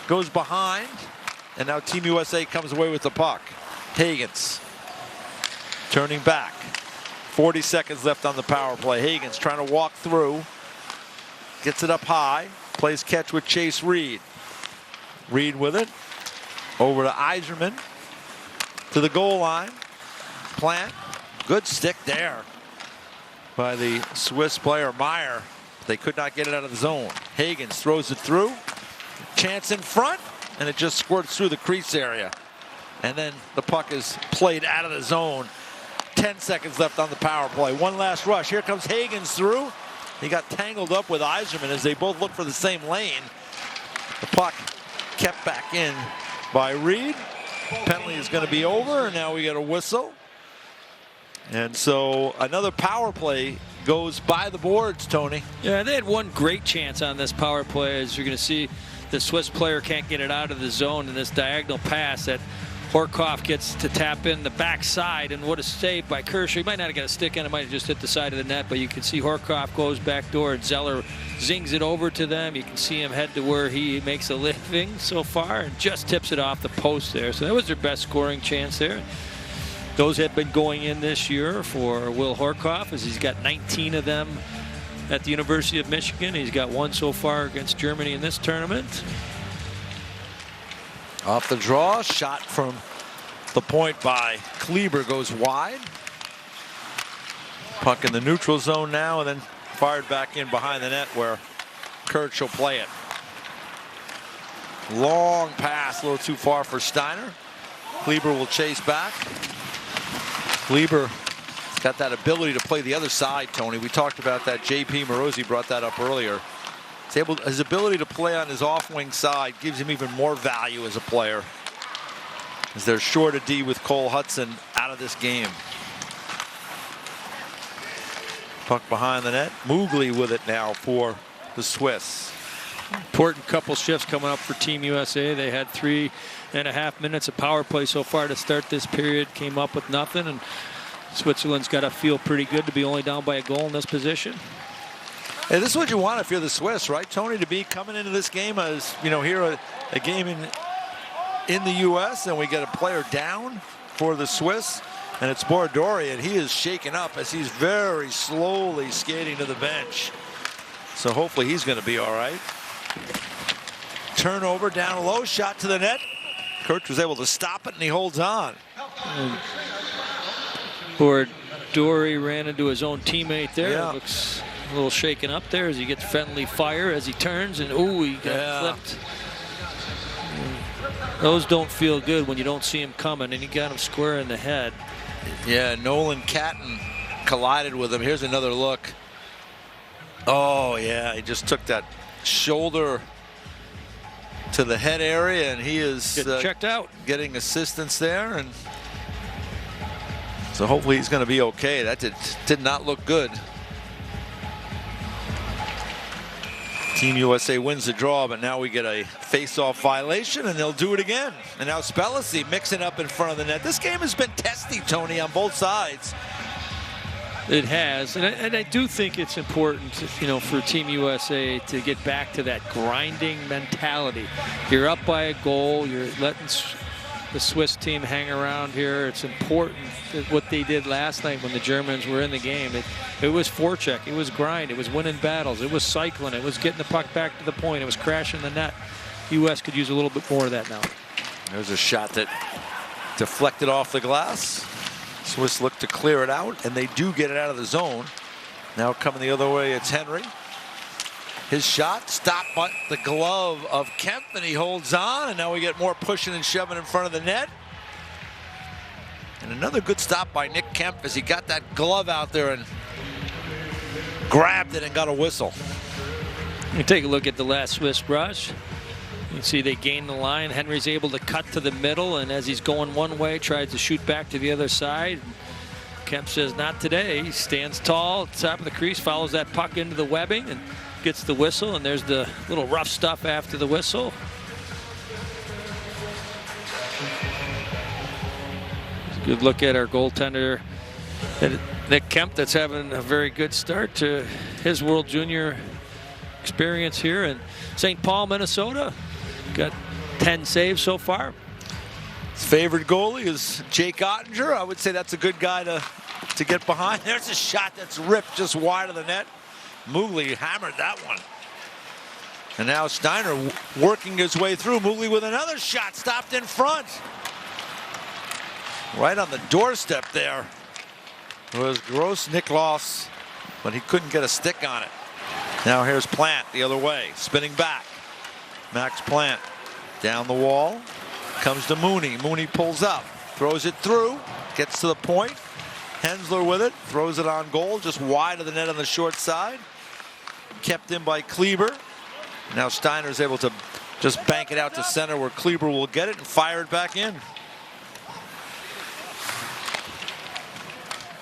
Goes behind. And now Team USA comes away with the puck. Hagens turning back. 40 seconds left on the power play. Hagens trying to walk through. Gets it up high. Plays catch with Chase Reed. Reed with it. Over to Yzerman. To the goal line. Plant. Good stick there by the Swiss player Meyer. They could not get it out of the zone. Hagens throws it through. Chance in front. And it just squirts through the crease area. And then the puck is played out of the zone. 10 seconds left on the power play. One last rush. Here comes Hagens through. He got tangled up with Yzerman as they both look for the same lane. The puck kept back in by Reed. Penalty is going to be over, and now we get a whistle. And so another power play goes by the boards, Tony. Yeah, they had one great chance on this power play. As you're going to see, the Swiss player can't get it out of the zone in this diagonal pass that Horkoff gets to tap in the backside, and what a save by Kershaw. He might not have got a stick in, it might have just hit the side of the net, but you can see Horkoff goes back door and Zeller zings it over to them. You can see him head to where he makes a living so far and just tips it off the post there. So that was their best scoring chance there. Those have been going in this year for Will Horkoff, as he's got 19 of them at the University of Michigan. He's got one so far against Germany in this tournament. Off the draw, shot from the point by Kleber goes wide. Puck in the neutral zone now, and then fired back in behind the net where Kurtz will play it. Long pass, a little too far for Steiner. Kleber will chase back. Kleber got that ability to play the other side, Tony. We talked about that. J.P. Morosi brought that up earlier. His ability to play on his off-wing side gives him even more value as a player, as they're short a D with Cole Hudson out of this game. Puck behind the net. Mugli with it now for the Swiss. Important couple shifts coming up for Team USA. They had 3.5 minutes of power play so far to start this period. Came up with nothing, and Switzerland's got to feel pretty good to be only down by a goal in this position. Hey, this is what you want if you're the Swiss, right, Tony? To be coming into this game as, you know, here a game in the U.S. and we get a player down for the Swiss, and it's Bordori, and he is shaken up as he's very slowly skating to the bench. So hopefully he's going to be all right. Turnover down low, shot to the net. Kurt was able to stop it, and he holds on. Bordori ran into his own teammate there. Yeah. Looks a little shaken up there as he gets friendly fire as he turns, and ooh, he got flipped. Those don't feel good when you don't see him coming, and he got him square in the head. Yeah, Nolan Catton collided with him. Here's another look. Oh, yeah, he just took that shoulder to the head area, and he is checked out. Getting assistance there, and so hopefully he's going to be okay. That did not look good. Team USA wins the draw, but now we get a face-off violation, and they'll do it again. And now Spelisi mixing up in front of the net. This game has been testy, Tony, on both sides. It has, and I do think it's important, you know, for Team USA to get back to that grinding mentality. You're up by a goal. You're letting the Swiss team hang around here. It's important that what they did last night when the Germans were in the game. It was forecheck. It was grind. It was winning battles. It was cycling. It was getting the puck back to the point. It was crashing the net. U.S. could use a little bit more of that now. There's a shot that deflected off the glass. Swiss look to clear it out, and they do get it out of the zone. Now coming the other way, it's Henry. His shot stopped by the glove of Kemp, and he holds on, and now we get more pushing and shoving in front of the net. And another good stop by Nick Kemp as he got that glove out there and grabbed it and got a whistle. You take a look at the last Swiss rush. You can see they gain the line. Henry's able to cut to the middle, and as he's going one way, tries to shoot back to the other side. Kemp says, not today. He stands tall at the top of the crease, follows that puck into the webbing, and gets the whistle, and there's the little rough stuff after the whistle. Good look at our goaltender, Nick Kemp, that's having a very good start to his World Junior experience here in St. Paul, Minnesota. Got 10 saves so far. His favorite goalie is Jake Ottinger. I would say that's a good guy to get behind. There's a shot that's ripped just wide of the net. Mugli hammered that one. And now Steiner working his way through. Mugli with another shot stopped in front. Right on the doorstep there was Gross Niklas, but he couldn't get a stick on it. Now here's Plant the other way, spinning back. Max Plant down the wall, comes to Mooney. Mooney pulls up, throws it through, gets to the point. Hensler with it, throws it on goal, just wide of the net on the short side. Kept in by Kleber. Now Steiner's able to just bank it out to center where Kleber will get it and fire it back in.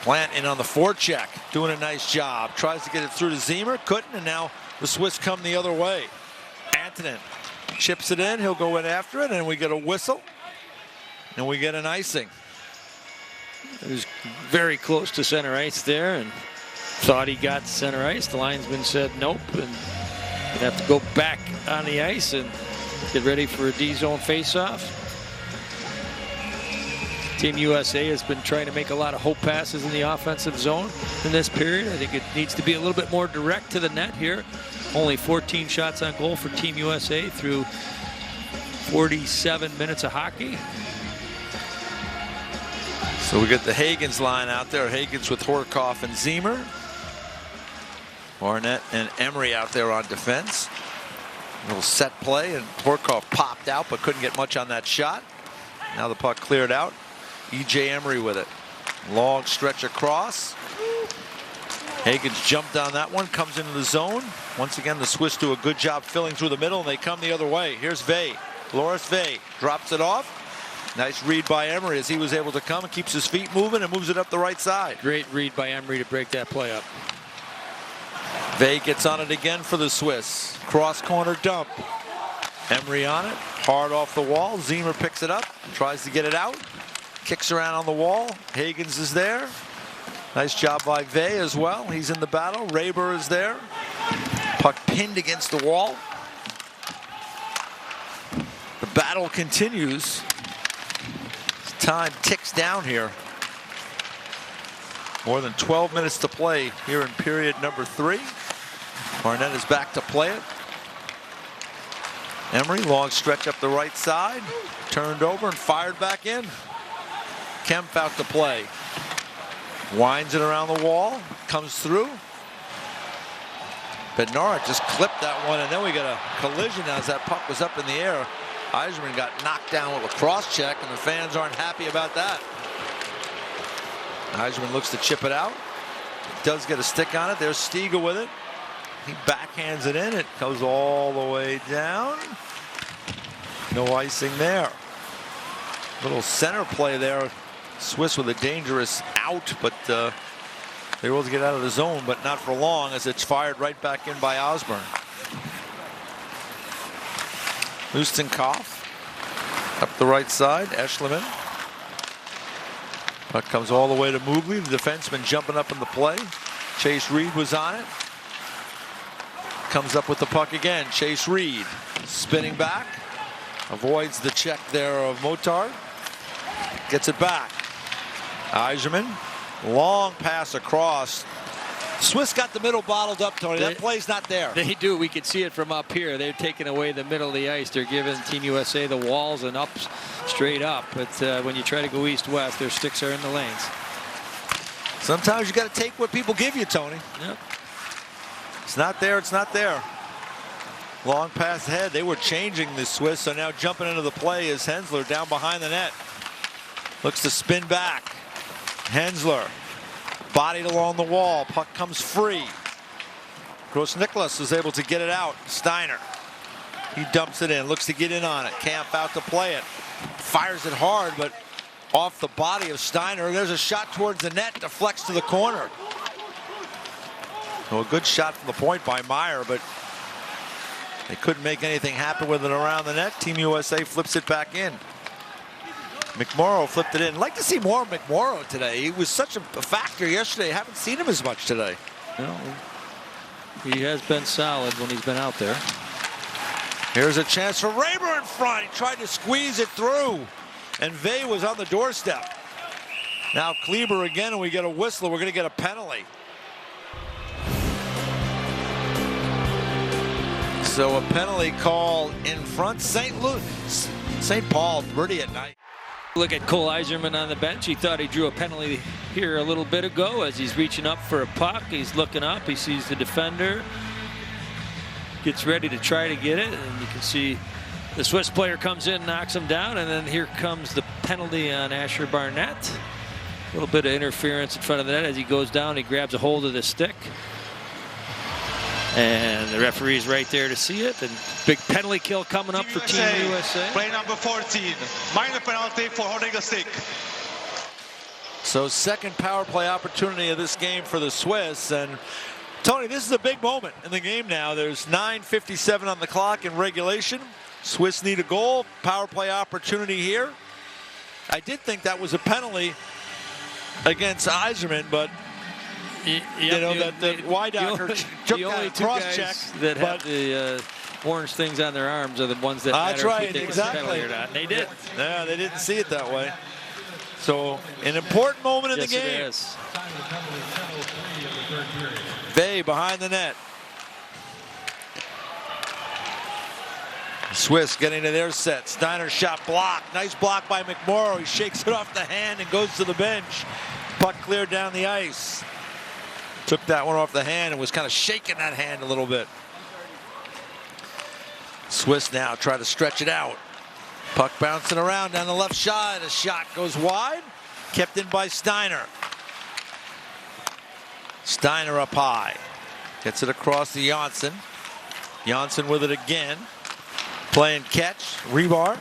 Plant in on the forecheck, doing a nice job. Tries to get it through to Ziemer, couldn't, and now the Swiss come the other way. Antonin chips it in, he'll go in after it, and we get a whistle, and we get an icing. It was very close to center ice there, and thought he got center ice. The linesman said nope, and he'd have to go back on the ice and get ready for a D-zone face-off. Team USA has been trying to make a lot of hope passes in the offensive zone in this period. I think it needs to be a little bit more direct to the net here. Only 14 shots on goal for Team USA through 47 minutes of hockey. So we get the Hagens line out there. Hagens with Horkoff and Ziemer. Barnett and Emery out there on defense. A little set play, and Horkoff popped out but couldn't get much on that shot. Now the puck cleared out. E.J. Emery with it. Long stretch across. Hagens jumped on that one, comes into the zone. Once again, the Swiss do a good job filling through the middle, and they come the other way. Here's Vey. Loris Vey drops it off. Nice read by Emery as he was able to come and keeps his feet moving and moves it up the right side. Great read by Emery to break that play up. Vey gets on it again for the Swiss. Cross corner dump. Emery on it. Hard off the wall. Ziemer picks it up. Tries to get it out. Kicks around on the wall. Hagens is there. Nice job by Vey as well. He's in the battle. Raber is there. Puck pinned against the wall. The battle continues. Time ticks down here. More than 12 minutes to play here in period number 3. Barnett is back to play it. Emery, long stretch up the right side. Turned over and fired back in. Kempf out to play. Winds it around the wall. Comes through. Bednarik just clipped that one, and then we got a collision as that puck was up in the air. Yzerman got knocked down with a cross check, and the fans aren't happy about that. Yzerman looks to chip it out. Does get a stick on it. There's Stiga with it. He backhands it in. It goes all the way down. No icing there. Little center play there. Swiss with a dangerous out, but they were able to get out of the zone, but not for long as it's fired right back in by Osborne. Ustenkopf up the right side. Eschleman. Puck comes all the way to Mugli, the defenseman jumping up in the play. Chase Reed was on it. Comes up with the puck again. Chase Reed spinning back. Avoids the check there of Motard. Gets it back. Yzerman. Long pass across. Swiss got the middle bottled up, Tony. That play's not there. They do. We can see it from up here. They're taking away the middle of the ice. They're giving Team USA the walls and up, straight up. But when you try to go east-west, their sticks are in the lanes. Sometimes you got to take what people give you, Tony. Yep. It's not there. It's not there. Long pass ahead. They were changing the Swiss, so now jumping into the play is Hensler down behind the net. Looks to spin back. Hensler. Bodied along the wall. Puck comes free. Gross-Nicholas is able to get it out. Steiner. He dumps it in. Looks to get in on it. Kempf out to play it. Fires it hard, but off the body of Steiner. There's a shot towards the net. Deflects to the corner. Well, a good shot from the point by Meyer, but they couldn't make anything happen with it around the net. Team USA flips it back in. McMorrow flipped it in. I'd like to see more of McMorrow today. He was such a factor yesterday. Haven't seen him as much today. No, he has been solid when he's been out there. Here's a chance for Raber in front. He tried to squeeze it through, and Vey was on the doorstep. Now Kleber again, and we get a whistle. We're going to get a penalty. So a penalty call in front. St. Paul pretty at night. Look at Cole Yzerman on the bench. He thought he drew a penalty here a little bit ago as he's reaching up for a puck. He's looking up. He sees the defender. Gets ready to try to get it. And you can see the Swiss player comes in, knocks him down. And then here comes the penalty on Asher Barnett. A little bit of interference in front of the net as he goes down. He grabs a hold of the stick. And the referee's right there to see it. And big penalty kill coming up for Team USA. Play number 14. Minor penalty for holding the stick. So second power play opportunity of this game for the Swiss. And Tony, this is a big moment in the game now. There's 9:57 on the clock in regulation. Swiss need a goal. Power play opportunity here. I did think that was a penalty against Yzerman, but you know, that the Weidacher took that cross-check. That have the orange things on their arms are the ones that matter. That's right, if they take exactly. a penalty or not. And they did. Yeah, they didn't see it that way. So, an important moment in the game. It is. Vey behind the net. Swiss getting to their set. Steiner shot blocked. Nice block by McMorrow. He shakes it off the hand and goes to the bench. Puck cleared down the ice. Took that one off the hand and was kind of shaking that hand a little bit. Swiss now try to stretch it out. Puck bouncing around down the left side. A shot goes wide. Kept in by Steiner. Steiner up high. Gets it across to Janssen. Janssen with it again. Playing catch. Rebar.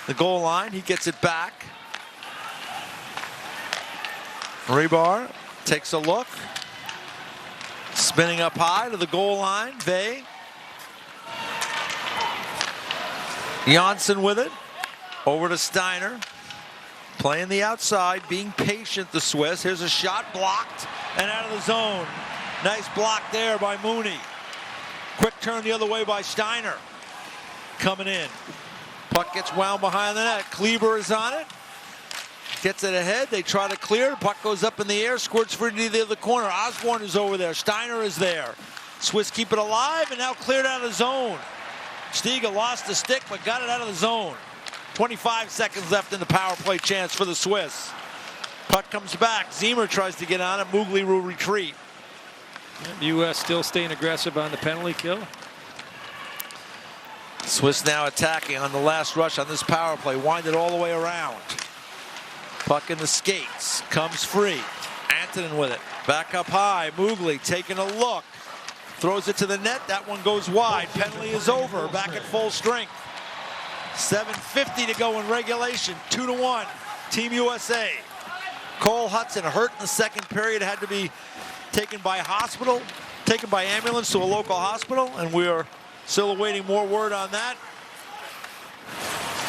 The goal line. He gets it back. Rebar takes a look. Spinning up high to the goal line. Vey. Janssen with it. Over to Steiner. Playing the outside, being patient, the Swiss. Here's a shot blocked and out of the zone. Nice block there by Mooney. Quick turn the other way by Steiner. Coming in. Puck gets wound behind the net. Kleber is on it. Gets it ahead. They try to clear. Puck goes up in the air. Squirts free to the other corner. Osborne is over there. Steiner is there. Swiss keep it alive and now cleared out of the zone. Stiga lost the stick but got it out of the zone. 25 seconds left in the power play chance for the Swiss. Puck comes back. Ziemer tries to get on it. Mugli will retreat. The U.S. still staying aggressive on the penalty kill. Swiss now attacking on the last rush on this power play. Wind it all the way around. Puck in the skates. Comes free. Antonin with it. Back up high. Mugli taking a look. Throws it to the net. That one goes wide. Penalty is over. Back at full strength. 7:50 to go in regulation. 2-1. Team USA. Cole Hudson hurt in the second period. Had to be taken by ambulance to a local hospital, and we are still awaiting more word on that.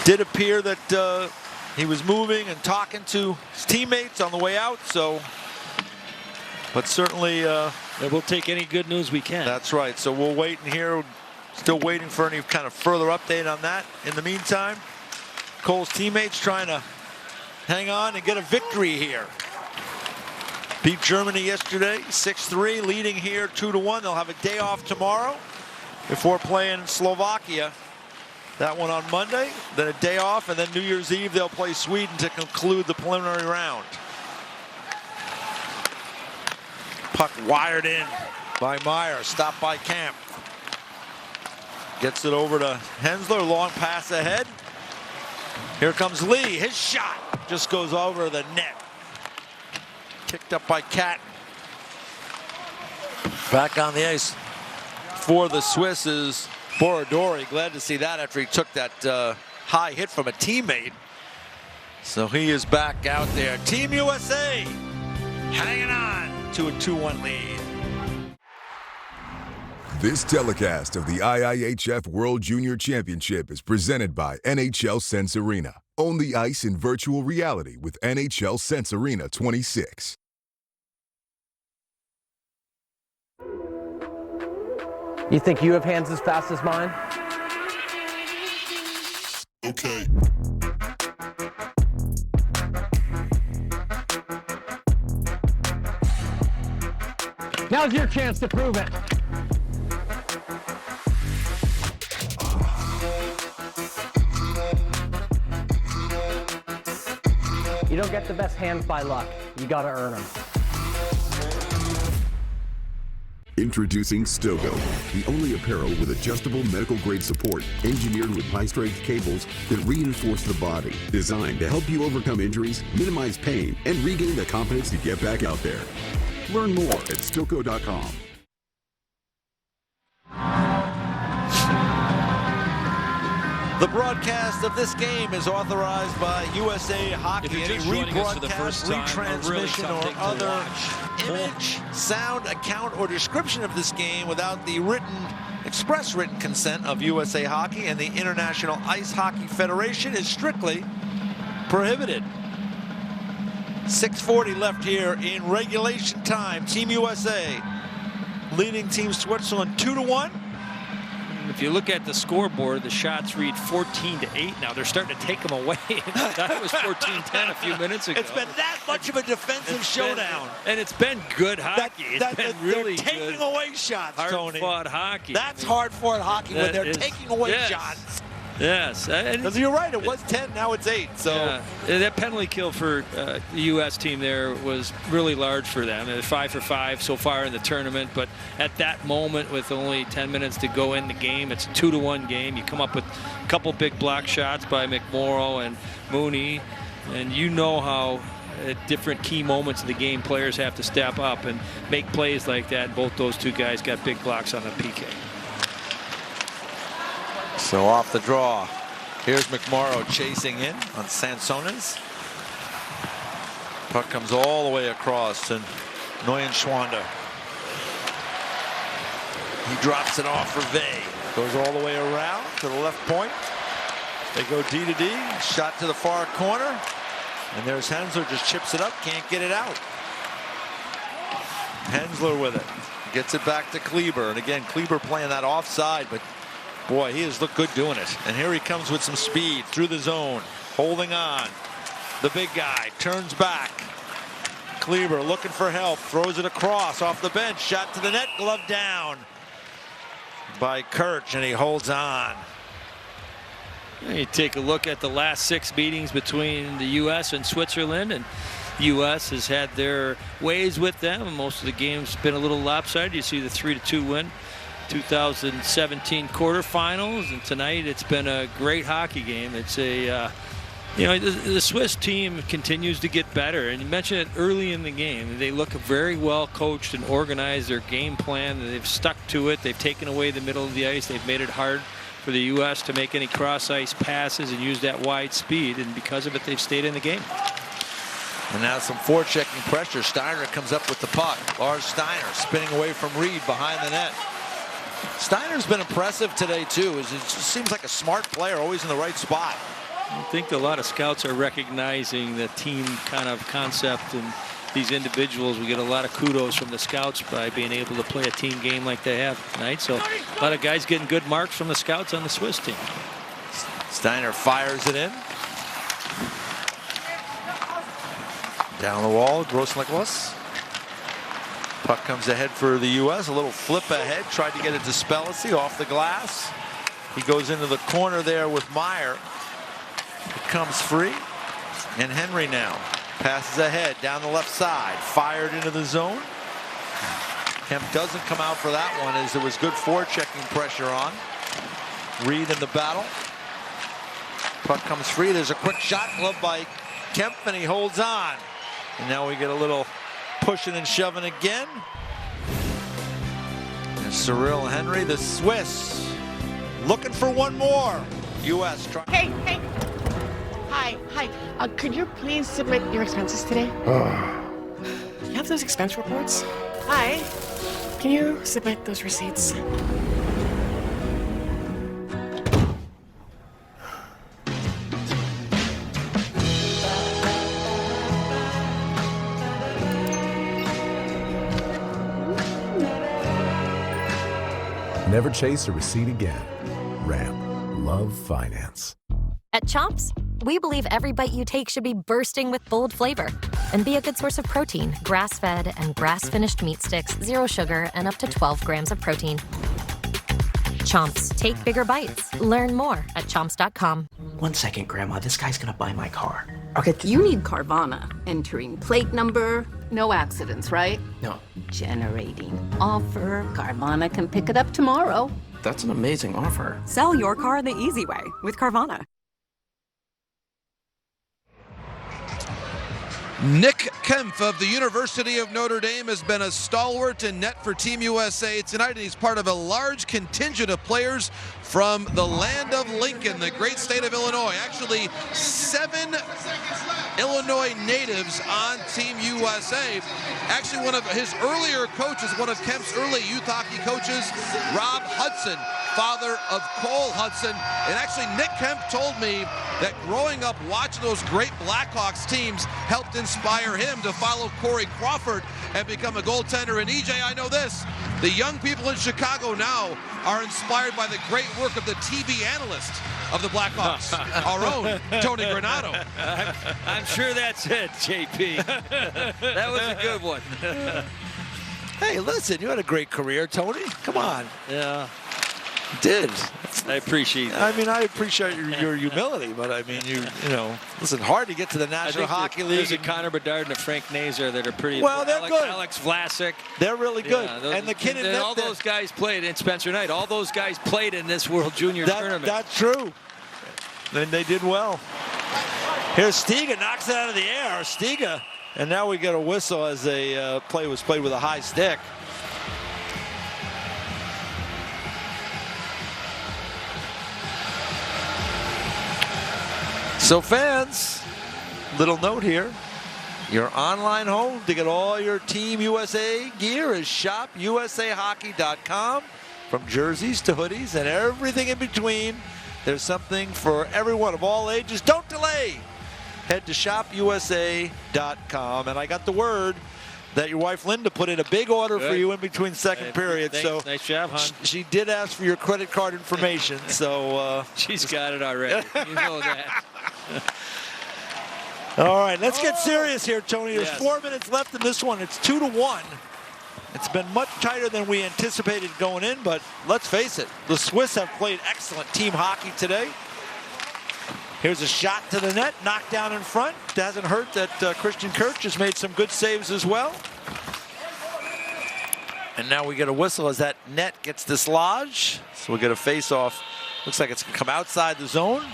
Did appear that he was moving and talking to his teammates on the way out, so, but certainly we'll take any good news we can. That's right. So we'll wait and hear. Still waiting for any kind of further update on that. In the meantime, Cole's teammates trying to hang on and get a victory here. Beat Germany yesterday, 6-3, leading here 2-1. They'll have a day off tomorrow before playing Slovakia. That one on Monday, then a day off, and then New Year's Eve they'll play Sweden to conclude the preliminary round. Puck wired in by Meyer, stopped by Camp. Gets it over to Hensler, long pass ahead. Here comes Lee, his shot just goes over the net. Kicked up by Cat. Back on the ice for the Swiss is Borodori. Glad to see that after he took that high hit from a teammate. So he is back out there. Team USA hanging on to a 2-1 lead. This telecast of the IIHF World Junior Championship is presented by NHL Sense Arena. Own the ice in virtual reality with NHL Sense Arena 26. You think you have hands as fast as mine? Okay. Now's your chance to prove it. You don't get the best hands by luck. You gotta earn them. Introducing Stogo, the only apparel with adjustable medical-grade support engineered with high-strength cables that reinforce the body, designed to help you overcome injuries, minimize pain, and regain the confidence to get back out there. Learn more at Stoco.com. The broadcast of this game is authorized by USA Hockey. Any rebroadcast, retransmission, or other image, sound, account, or description of this game without the express written consent of USA Hockey and the International Ice Hockey Federation is strictly prohibited. 6:40 left here in regulation time. Team USA leading Team Switzerland 2-1. If you look at the scoreboard, the shots read 14-8 now. They're starting to take them away. That was 14-10 a few minutes ago. It's been that much of a defensive showdown. And it's been good hockey. It's been really taking away shots, Tony. Hard-fought hockey. That's hard-fought hockey when they're taking away shots. Yes. Because you're right, it was 10, now it's 8. So yeah. That penalty kill for the U.S. team there was really large for them. It was 5 for 5 so far in the tournament, but at that moment with only 10 minutes to go in the game, it's a 2-1 game. You come up with a couple big block shots by McMorrow and Mooney, and you know how at different key moments of the game, players have to step up and make plays like that. Both those two guys got big blocks on the PK. So off the draw. Here's McMorrow chasing in on Sansones. Puck comes all the way across, and Nguyen Schwander. He drops it off for Vey. Goes all the way around to the left point. They go D to D. Shot to the far corner. And there's Hensler, just chips it up, can't get it out. Hensler with it. Gets it back to Kleber. And again, Kleber playing that offside, but boy, he has looked good doing it. And here he comes with some speed through the zone, holding on. The big guy turns back. Kleber looking for help, throws it across off the bench, shot to the net, glove down by Kirch, and he holds on. You take a look at the last 6 meetings between the U.S. and Switzerland, and the U.S. has had their ways with them. Most of the games been a little lopsided. You see the 3-2 win, 2017 quarterfinals, and tonight it's been a great hockey game. It's a the Swiss team continues to get better, and you mentioned it early in the game. They look very well coached and organized. Their game plan, they've stuck to it. They've taken away the middle of the ice. They've made it hard for the U.S. to make any cross-ice passes and use that wide speed, and because of it, they've stayed in the game. And now some forechecking pressure. Steiner comes up with the puck. Lars Steiner spinning away from Reed behind the net. Steiner's been impressive today, too. It just seems like a smart player, always in the right spot. I think a lot of scouts are recognizing the team kind of concept, and these individuals, we get a lot of kudos from the scouts by being able to play a team game like they have tonight. So a lot of guys getting good marks from the scouts on the Swiss team. Steiner fires it in. Down the wall, Gross-Nicholas. Puck comes ahead for the U.S. A little flip ahead, tried to get it to Spellacy off the glass. He goes into the corner there with Meyer. It comes free, and Henry now passes ahead down the left side, fired into the zone. Kemp doesn't come out for that one, as there was good forechecking pressure on. Reed in the battle. Puck comes free. There's a quick shot, gloved by Kemp, and he holds on. And now we get a little pushing and shoving again. And Cyril Henry, the Swiss, looking for one more. U.S. trying. Hey. Hi. Could you please submit your expenses today? You have those expense reports? Hi. Can you submit those receipts? Never chase a receipt again. Ramp. Love finance. At Chomps, we believe every bite you take should be bursting with bold flavor and be a good source of protein. Grass-fed and grass-finished meat sticks, 0 sugar, and up to 12 grams of protein. Chomps. Take bigger bites. Learn more at chomps.com. 1 second, Grandma. This guy's gonna buy my car. Okay. You need Carvana. Entering plate number. No accidents, right? No. Generating offer. Carvana can pick it up tomorrow. That's an amazing offer. Sell your car the easy way with Carvana. Nick Kempf of the University of Notre Dame has been a stalwart in net for Team USA tonight, and he's part of a large contingent of players from the land of Lincoln, the great state of Illinois. Actually, 7 Illinois natives on Team USA. Actually, one of his earlier coaches, one of Kemp's early youth hockey coaches, Rob Hudson, father of Cole Hudson. And actually, Nick Kemp told me that growing up watching those great Blackhawks teams helped inspire him to follow Corey Crawford and become a goaltender. And EJ, I know this, the young people in Chicago now are inspired by the great work of the TV analyst of the Blackhawks, our own Tony Granato. I'm sure that's it, JP. That was a good one. Hey, listen, you had a great career, Tony. Come on. Yeah. Did. I appreciate that. I mean, I appreciate your humility, but I mean, you know, listen, hard to get to the National Hockey League. There's a Connor Bedard and a Frank Nazar that are pretty. Well, they're good. Alex Vlasic. They're really good. Yeah, and the kid in all those guys played in Spencer Knight. All those guys played in this World Junior Tournament. That's true. Then they did well. Here's Stiga, knocks it out of the air. Stiga, and now we get a whistle as a play was played with a high stick. So fans, little note here. Your online home to get all your Team USA gear is shopusahockey.com. From jerseys to hoodies and everything in between, there's something for everyone of all ages. Don't delay. Head to shopusa.com. And I got the word that your wife Linda put in a big order for you in between second period. So nice job, hon. She did ask for your credit card information. So she's got it already. You know that. All right, let's get serious here, Tony. There's 4 minutes left in this one. It's 2-1. It's been much tighter than we anticipated going in, but let's face it, the Swiss have played excellent team hockey today. Here's a shot to the net, knocked down in front. Doesn't hurt that Christian Kirch has made some good saves as well. And now we get a whistle as that net gets dislodged. So we get a face-off. Looks like it's going to come outside the zone.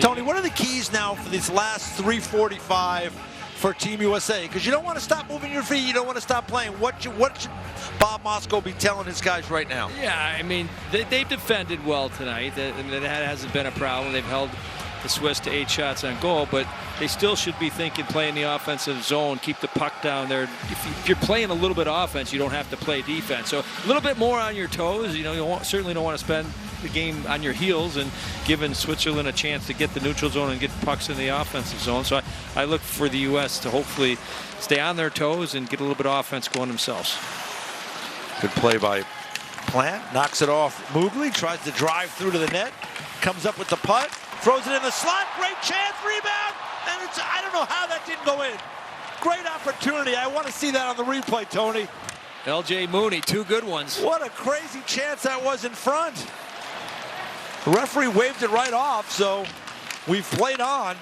Tony, what are the keys now for these last 3:45 for Team USA? Because you don't want to stop moving your feet. You don't want to stop playing. What should Bob Mosko be telling his guys right now? Yeah, I mean, they defended well tonight. That hasn't been a problem. They've held the Swiss to 8 shots on goal, but they still should be thinking playing the offensive zone, keep the puck down there. If you're playing a little bit of offense, you don't have to play defense. So a little bit more on your toes. You know, certainly don't want to spend the game on your heels and giving Switzerland a chance to get the neutral zone and get pucks in the offensive zone. So I look for the U.S. to hopefully stay on their toes and get a little bit of offense going themselves. Good play by Plant. Knocks it off. Moogly tries to drive through to the net. Comes up with the putt. Throws it in the slot. Great chance. Rebound. And I don't know how that didn't go in. Great opportunity. I want to see that on the replay, Tony. LJ Mooney, 2 good ones. What a crazy chance that was in front. The referee waved it right off, so we've played on,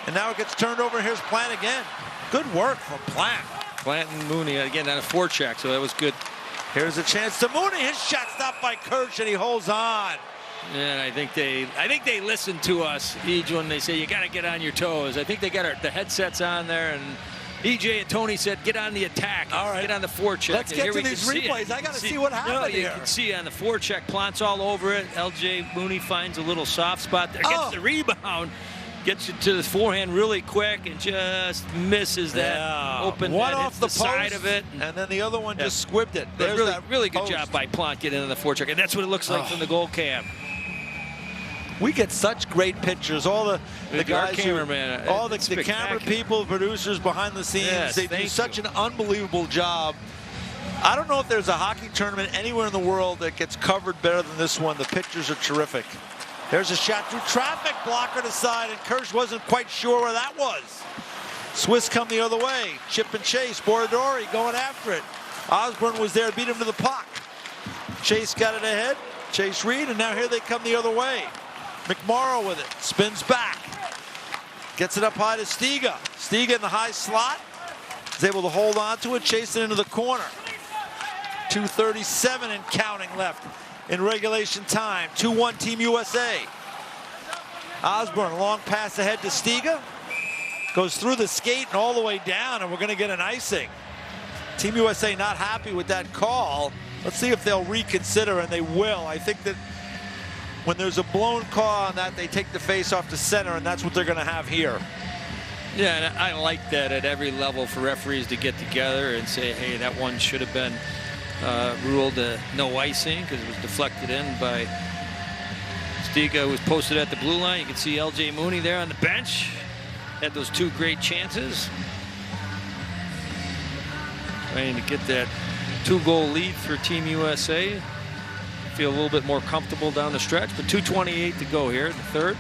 and now it gets turned over. Here's Plant again. Good work from Plant. Plant and Mooney again on a forecheck, so that was good. Here's a chance to Mooney. His shot stopped by Kirch, and he holds on. And I think they listen to us, EJ, when they say you got to get on your toes. I think they got the headsets on there, and EJ and Tony said, get on the attack. All right. Get on the forecheck. Let's get to these replays. I got to see what happened here. You can see on the forecheck, Plant's all over it. LJ Mooney finds a little soft spot there. Gets the rebound. Gets you to the forehand really quick and just misses that open one net. Off the side of it. And then the other one just squibbed it. There's really good job by Plant getting in the forecheck. And that's what it looks like from the goal cam. We get such great pictures. All the guys, cameraman, all the camera people, producers behind the scenes, they do such an unbelievable job. I don't know if there's a hockey tournament anywhere in the world that gets covered better than this one. The pictures are terrific. There's a shot through traffic, blocker to side, and Kirch wasn't quite sure where that was. Swiss come the other way. Chip and chase. Borodori going after it. Osborne was there, beat him to the puck. Chase got it ahead. Chase Reed, and now here they come the other way. McMorrow with it, spins back, gets it up high to Stiga. Stiga in the high slot, is able to hold on to it, chase it into the corner. 2:37 and counting left in regulation time. 2-1 Team USA. Osborne, long pass ahead to Stiga. Goes through the skate and all the way down, and we're going to get an icing. Team USA not happy with that call. Let's see if they'll reconsider, and they will. I think that when there's a blown call on that, they take the face off to center, and that's what they're going to have here. Yeah, and I like that at every level for referees to get together and say, hey, that one should have been ruled no icing because it was deflected in by Stiga, who was posted at the blue line. You can see LJ Mooney there on the bench. Had those 2 great chances. Trying to get that 2-goal lead for Team USA. Feel a little bit more comfortable down the stretch, but 2:28 to go here in the third.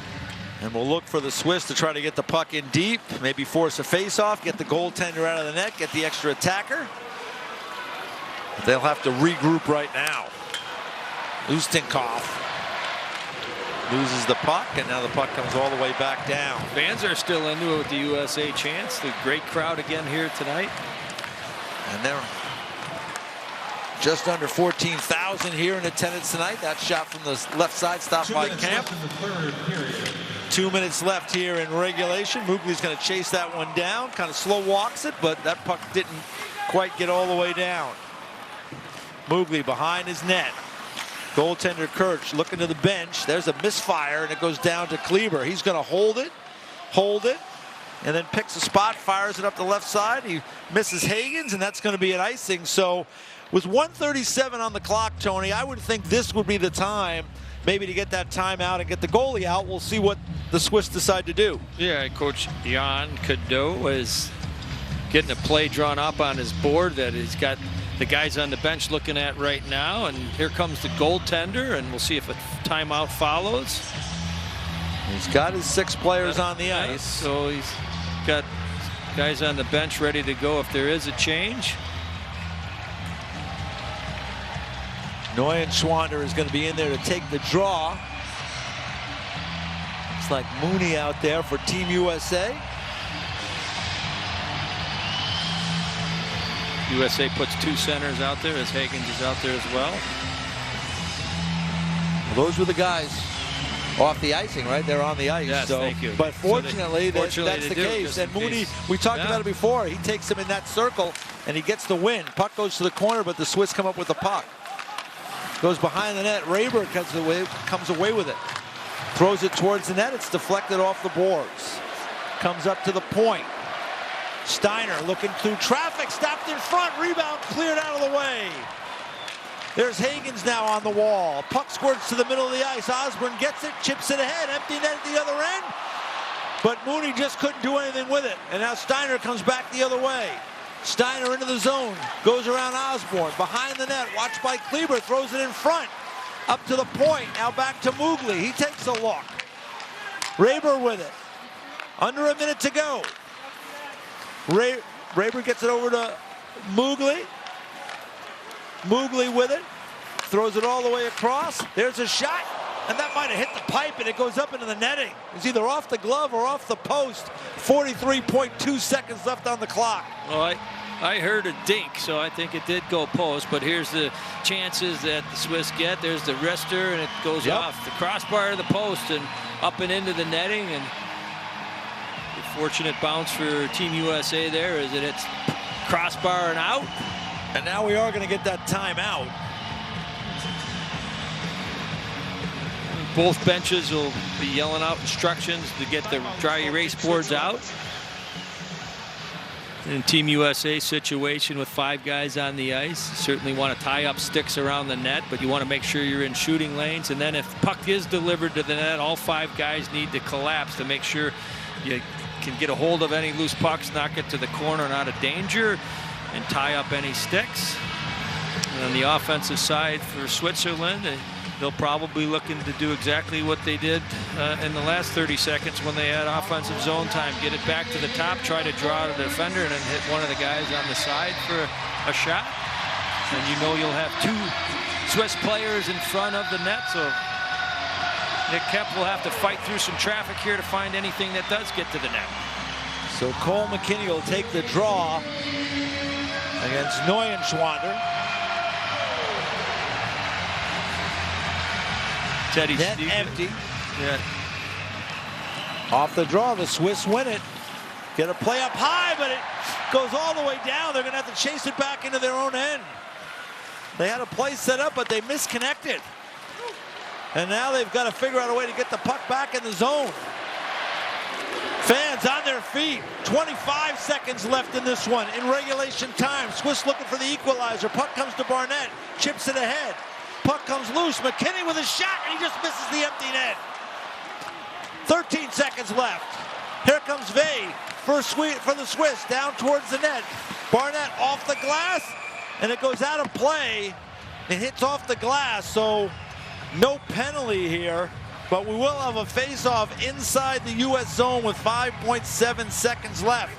And we'll look for the Swiss to try to get the puck in deep, maybe force a face-off, get the goaltender out of the net, get the extra attacker. But they'll have to regroup right now. Ustinkov loses the puck, and now the puck comes all the way back down. Fans are still into it with the USA chance. The great crowd again here tonight. And they're just under 14,000 here in attendance tonight. That shot from the left side stopped by Camp. 2 minutes left here in regulation. Mugli's going to chase that one down. Kind of slow walks it, but that puck didn't quite get all the way down. Mugli behind his net. Goaltender Kirch looking to the bench. There's a misfire, and it goes down to Kleber. He's going to hold it, and then picks a spot, fires it up the left side. He misses Hagens, and that's going to be an icing. So with 1:37 on the clock, Tony, I would think this would be the time maybe to get that timeout and get the goalie out. We'll see what the Swiss decide to do. Yeah, Coach Jan Cadeau is getting a play drawn up on his board that he's got the guys on the bench looking at right now. And here comes the goaltender, and we'll see if a timeout follows. He's got his 6 players on the ice. So he's got guys on the bench ready to go if there is a change. Neuenschwander is going to be in there to take the draw. Looks like Mooney out there for Team USA. USA puts 2 centers out there as Hagens is out there as well. Well, those were the guys off the icing, right? They're on the ice. Yes, so, thank you. But fortunately, that's the do, case. And Mooney, we talked about it before. He takes him in that circle, and he gets the win. Puck goes to the corner, but the Swiss come up with the puck. Goes behind the net. Raber comes away with it. Throws it towards the net. It's deflected off the boards. Comes up to the point. Steiner looking through traffic. Stopped in front. Rebound cleared out of the way. There's Hagens now on the wall. Puck squirts to the middle of the ice. Osborne gets it. Chips it ahead. Empty net at the other end. But Mooney just couldn't do anything with it. And now Steiner comes back the other way. Steiner into the zone, goes around Osborne, behind the net, watched by Kleber, throws it in front, up to the point, now back to Mugli. He takes a look. Raber with it. Under a minute to go. Raber gets it over to Mugli. Mugli with it, throws it all the way across. There's a shot, and that might have hit the pipe, and it goes up into the netting. It's either off the glove or off the post. 43.2 seconds left on the clock. Well, I heard a dink, so I think it did go post, but here's the chances that the Swiss get. There's the wrister, and it goes off the crossbar of the post and up and into the netting. And the fortunate bounce for Team USA there is that it's crossbar and out. And now we are going to get that timeout. Both benches will be yelling out instructions to get the dry erase boards out. In Team USA situation with 5 guys on the ice, you certainly want to tie up sticks around the net, but you want to make sure you're in shooting lanes. And then if puck is delivered to the net, all 5 guys need to collapse to make sure you can get a hold of any loose pucks, knock it to the corner and out of danger, and tie up any sticks. And on the offensive side for Switzerland, they'll probably looking to do exactly what they did in the last 30 seconds when they had offensive zone time. Get it back to the top, try to draw the defender, and then hit one of the guys on the side for a shot. And you know you'll have 2 Swiss players in front of the net, so Nick Kemp will have to fight through some traffic here to find anything that does get to the net. So Cole McKinney will take the draw against Neuenschwander. Teddy Net Stevens. empty. Yeah. Off the draw, the Swiss win it. Get a play up high, but it goes all the way down. They're going to have to chase it back into their own end. They had a play set up, but they misconnected. And now they've got to figure out a way to get the puck back in the zone. Fans on their feet. 25 seconds left in this one in regulation time. Swiss looking for the equalizer. Puck comes to Barnett. Chips it ahead. Puck comes loose. McKinney with a shot, and he just misses the empty net. 13 seconds left. Here comes Vey for the Swiss down towards the net. Barnett off the glass, and it goes out of play. It hits off the glass, so no penalty here. But we will have a face-off inside the U.S. zone with 5.7 seconds left.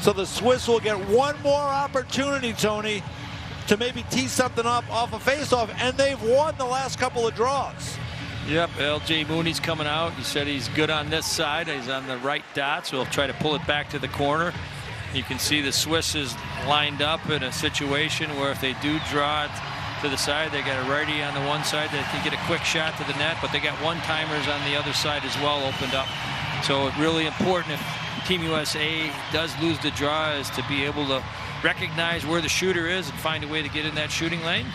So the Swiss will get one more opportunity, Tony, to maybe tee something up off a face-off, and they've won the last couple of draws. Yep, LJ Mooney's coming out. He said he's good on this side. He's on the right dot, so he'll try to pull it back to the corner. You can see the Swiss is lined up in a situation where if they do draw it to the side, they got a righty on the one side that can get a quick shot to the net, but they got one-timers on the other side as well opened up. So it's really important if Team USA does lose the draw is to be able to recognize where the shooter is and find a way to get in that shooting lane.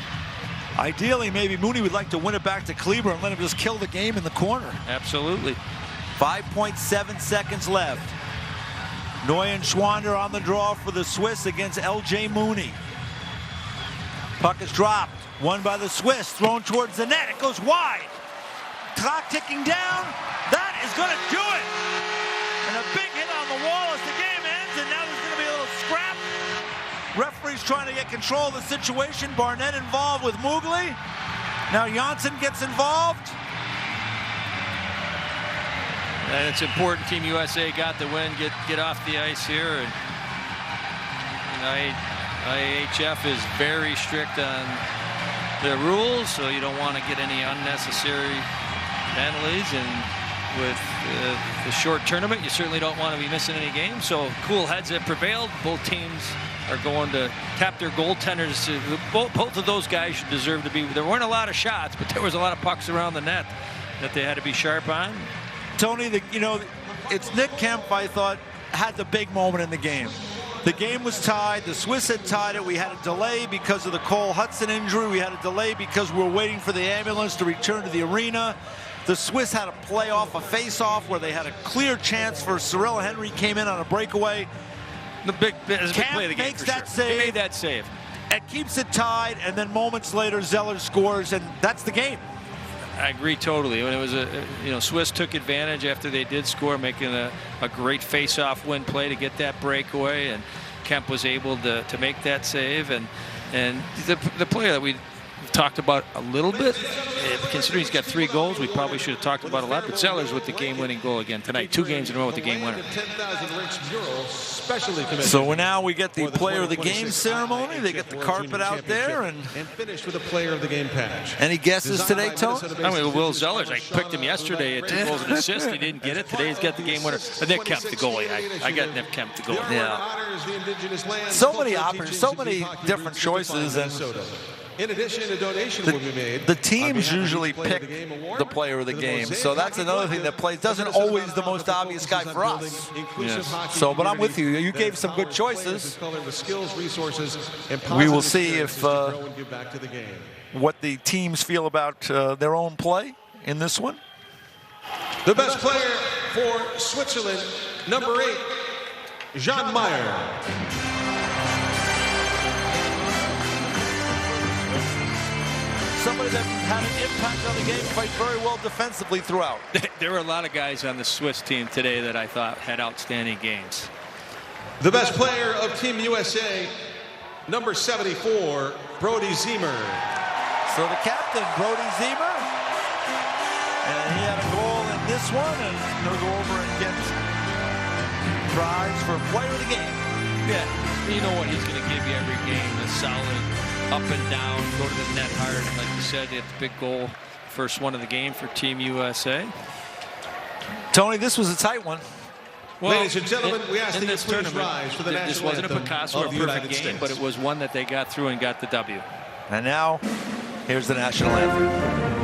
Ideally, maybe Mooney would like to win it back to Kleber and let him just kill the game in the corner. Absolutely. 5.7 seconds left. Neuenschwander on the draw for the Swiss against LJ Mooney. Puck is dropped. Won by the Swiss. Thrown towards the net. It goes wide. Clock ticking down. That is going to do it. And a big hit on the wall as the game ends. And now there's going to be a little scrap. Referee's trying to get control of the situation. Barnett involved with Mugli. Now Janssen gets involved. And it's important Team USA got the win, get off the ice here. And IHF is very strict on the rules, so you don't want to get any unnecessary penalties. And with the short tournament, you certainly don't want to be missing any games. So cool heads have prevailed. Both teams are going to tap their goaltenders. Both of those guys should deserve to be. There weren't a lot of shots, but there was a lot of pucks around the net that they had to be sharp on. Tony, it's Nick Kemp, I thought, had the big moment in the game. The game was tied. The Swiss had tied it. We had a delay because of the Cole Hudson injury. We had a delay because we were waiting for the ambulance to return to the arena. The Swiss had to play off a face-off where they had a clear chance for Cyril Henry came in on a breakaway. The big play of the game makes that save. He made that save. It keeps it tied, and then moments later, Zeller scores, and that's the game. I agree totally. When it was Swiss took advantage after they did score, making a great face-off win play to get that breakaway, and Kemp was able to make that save. And the player that we talked about a little bit, considering he's got 3 goals, we probably should have talked about a lot. But Zeller's with the game-winning goal again tonight. 2 games in a row with the game winner. So now we get the player of the game ceremony. They get the carpet out there and finish with a player of the game patch. Any guesses today, Tone? I mean, Will Zellers, I picked him yesterday at 2 goals and assists. He didn't get it. Today he's got the game winner. Nick Kemp, the goalie. I got Nick Kemp, the goalie. Yeah. So many options, so many different choices. And in addition, a donation will be made. The teams usually pick the player of the game, so that's another thing that plays. Doesn't always the most obvious guy for us. Yes. So, but I'm with you. You gave some good choices. We will see if what the teams feel about their own play in this one. The best player for Switzerland, number 8, Jean Meyer. Somebody that had an impact on the game, played very well defensively throughout. There were a lot of guys on the Swiss team today that I thought had outstanding games. The best player of Team USA, number 74, Brody Ziemer. So the captain, Brody Ziemer, and he had a goal in this one, and he'll go over and get prize for player of the game. Yeah, you know what, he's going to give you every game, a solid up and down, go to the net hard. And like you said, he had the big goal, first one of the game for Team USA. Tony, this was a tight one. Well, ladies and gentlemen, we ask that you please rise for the national This wasn't a Picasso or of the perfect United game, States. but it was one that they got through and got the W. And now, here's the national anthem.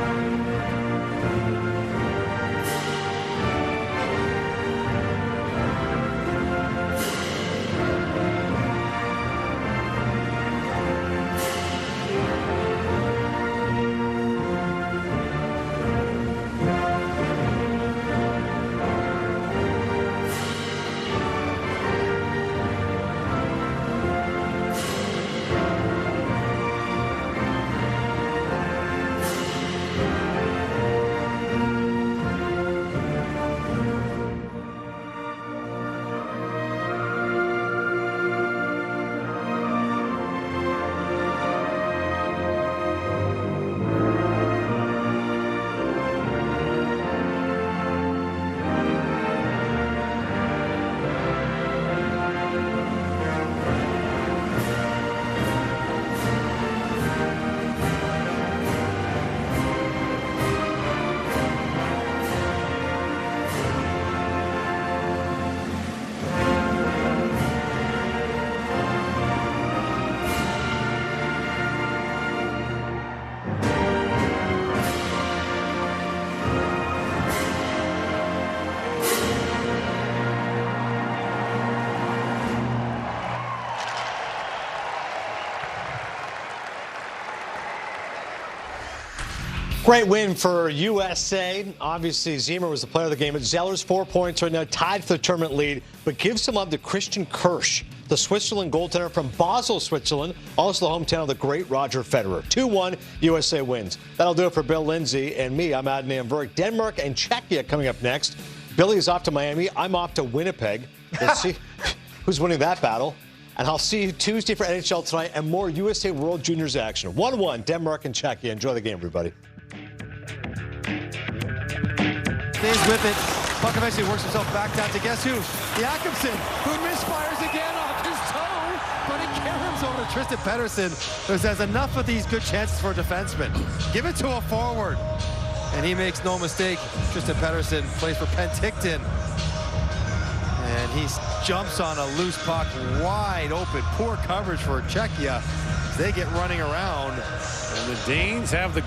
Great win for USA. Obviously, Ziemer was the player of the game. But Zeller's 4 points right now, tied for the tournament lead, but gives some love to Christian Kirsch, the Switzerland goaltender from Basel, Switzerland, also the hometown of the great Roger Federer. 2-1, USA wins. That'll do it for Bill Lindsay and me. I'm Adnan Verk. Denmark and Czechia coming up next. Billy is off to Miami. I'm off to Winnipeg. We'll see who's winning that battle. And I'll see you Tuesday for NHL Tonight and more USA World Juniors action. 1-1, Denmark and Czechia. Enjoy the game, everybody. Stays with it. Puck eventually works himself back down to guess who? Jakobsen, who misfires again off his toe, but he caroms over to Tristan Pedersen, who has enough of these good chances for a defenseman. Give it to a forward. And he makes no mistake. Tristan Pedersen plays for Penticton. And he jumps on a loose puck, wide open. Poor coverage for Czechia. They get running around. And the Danes have the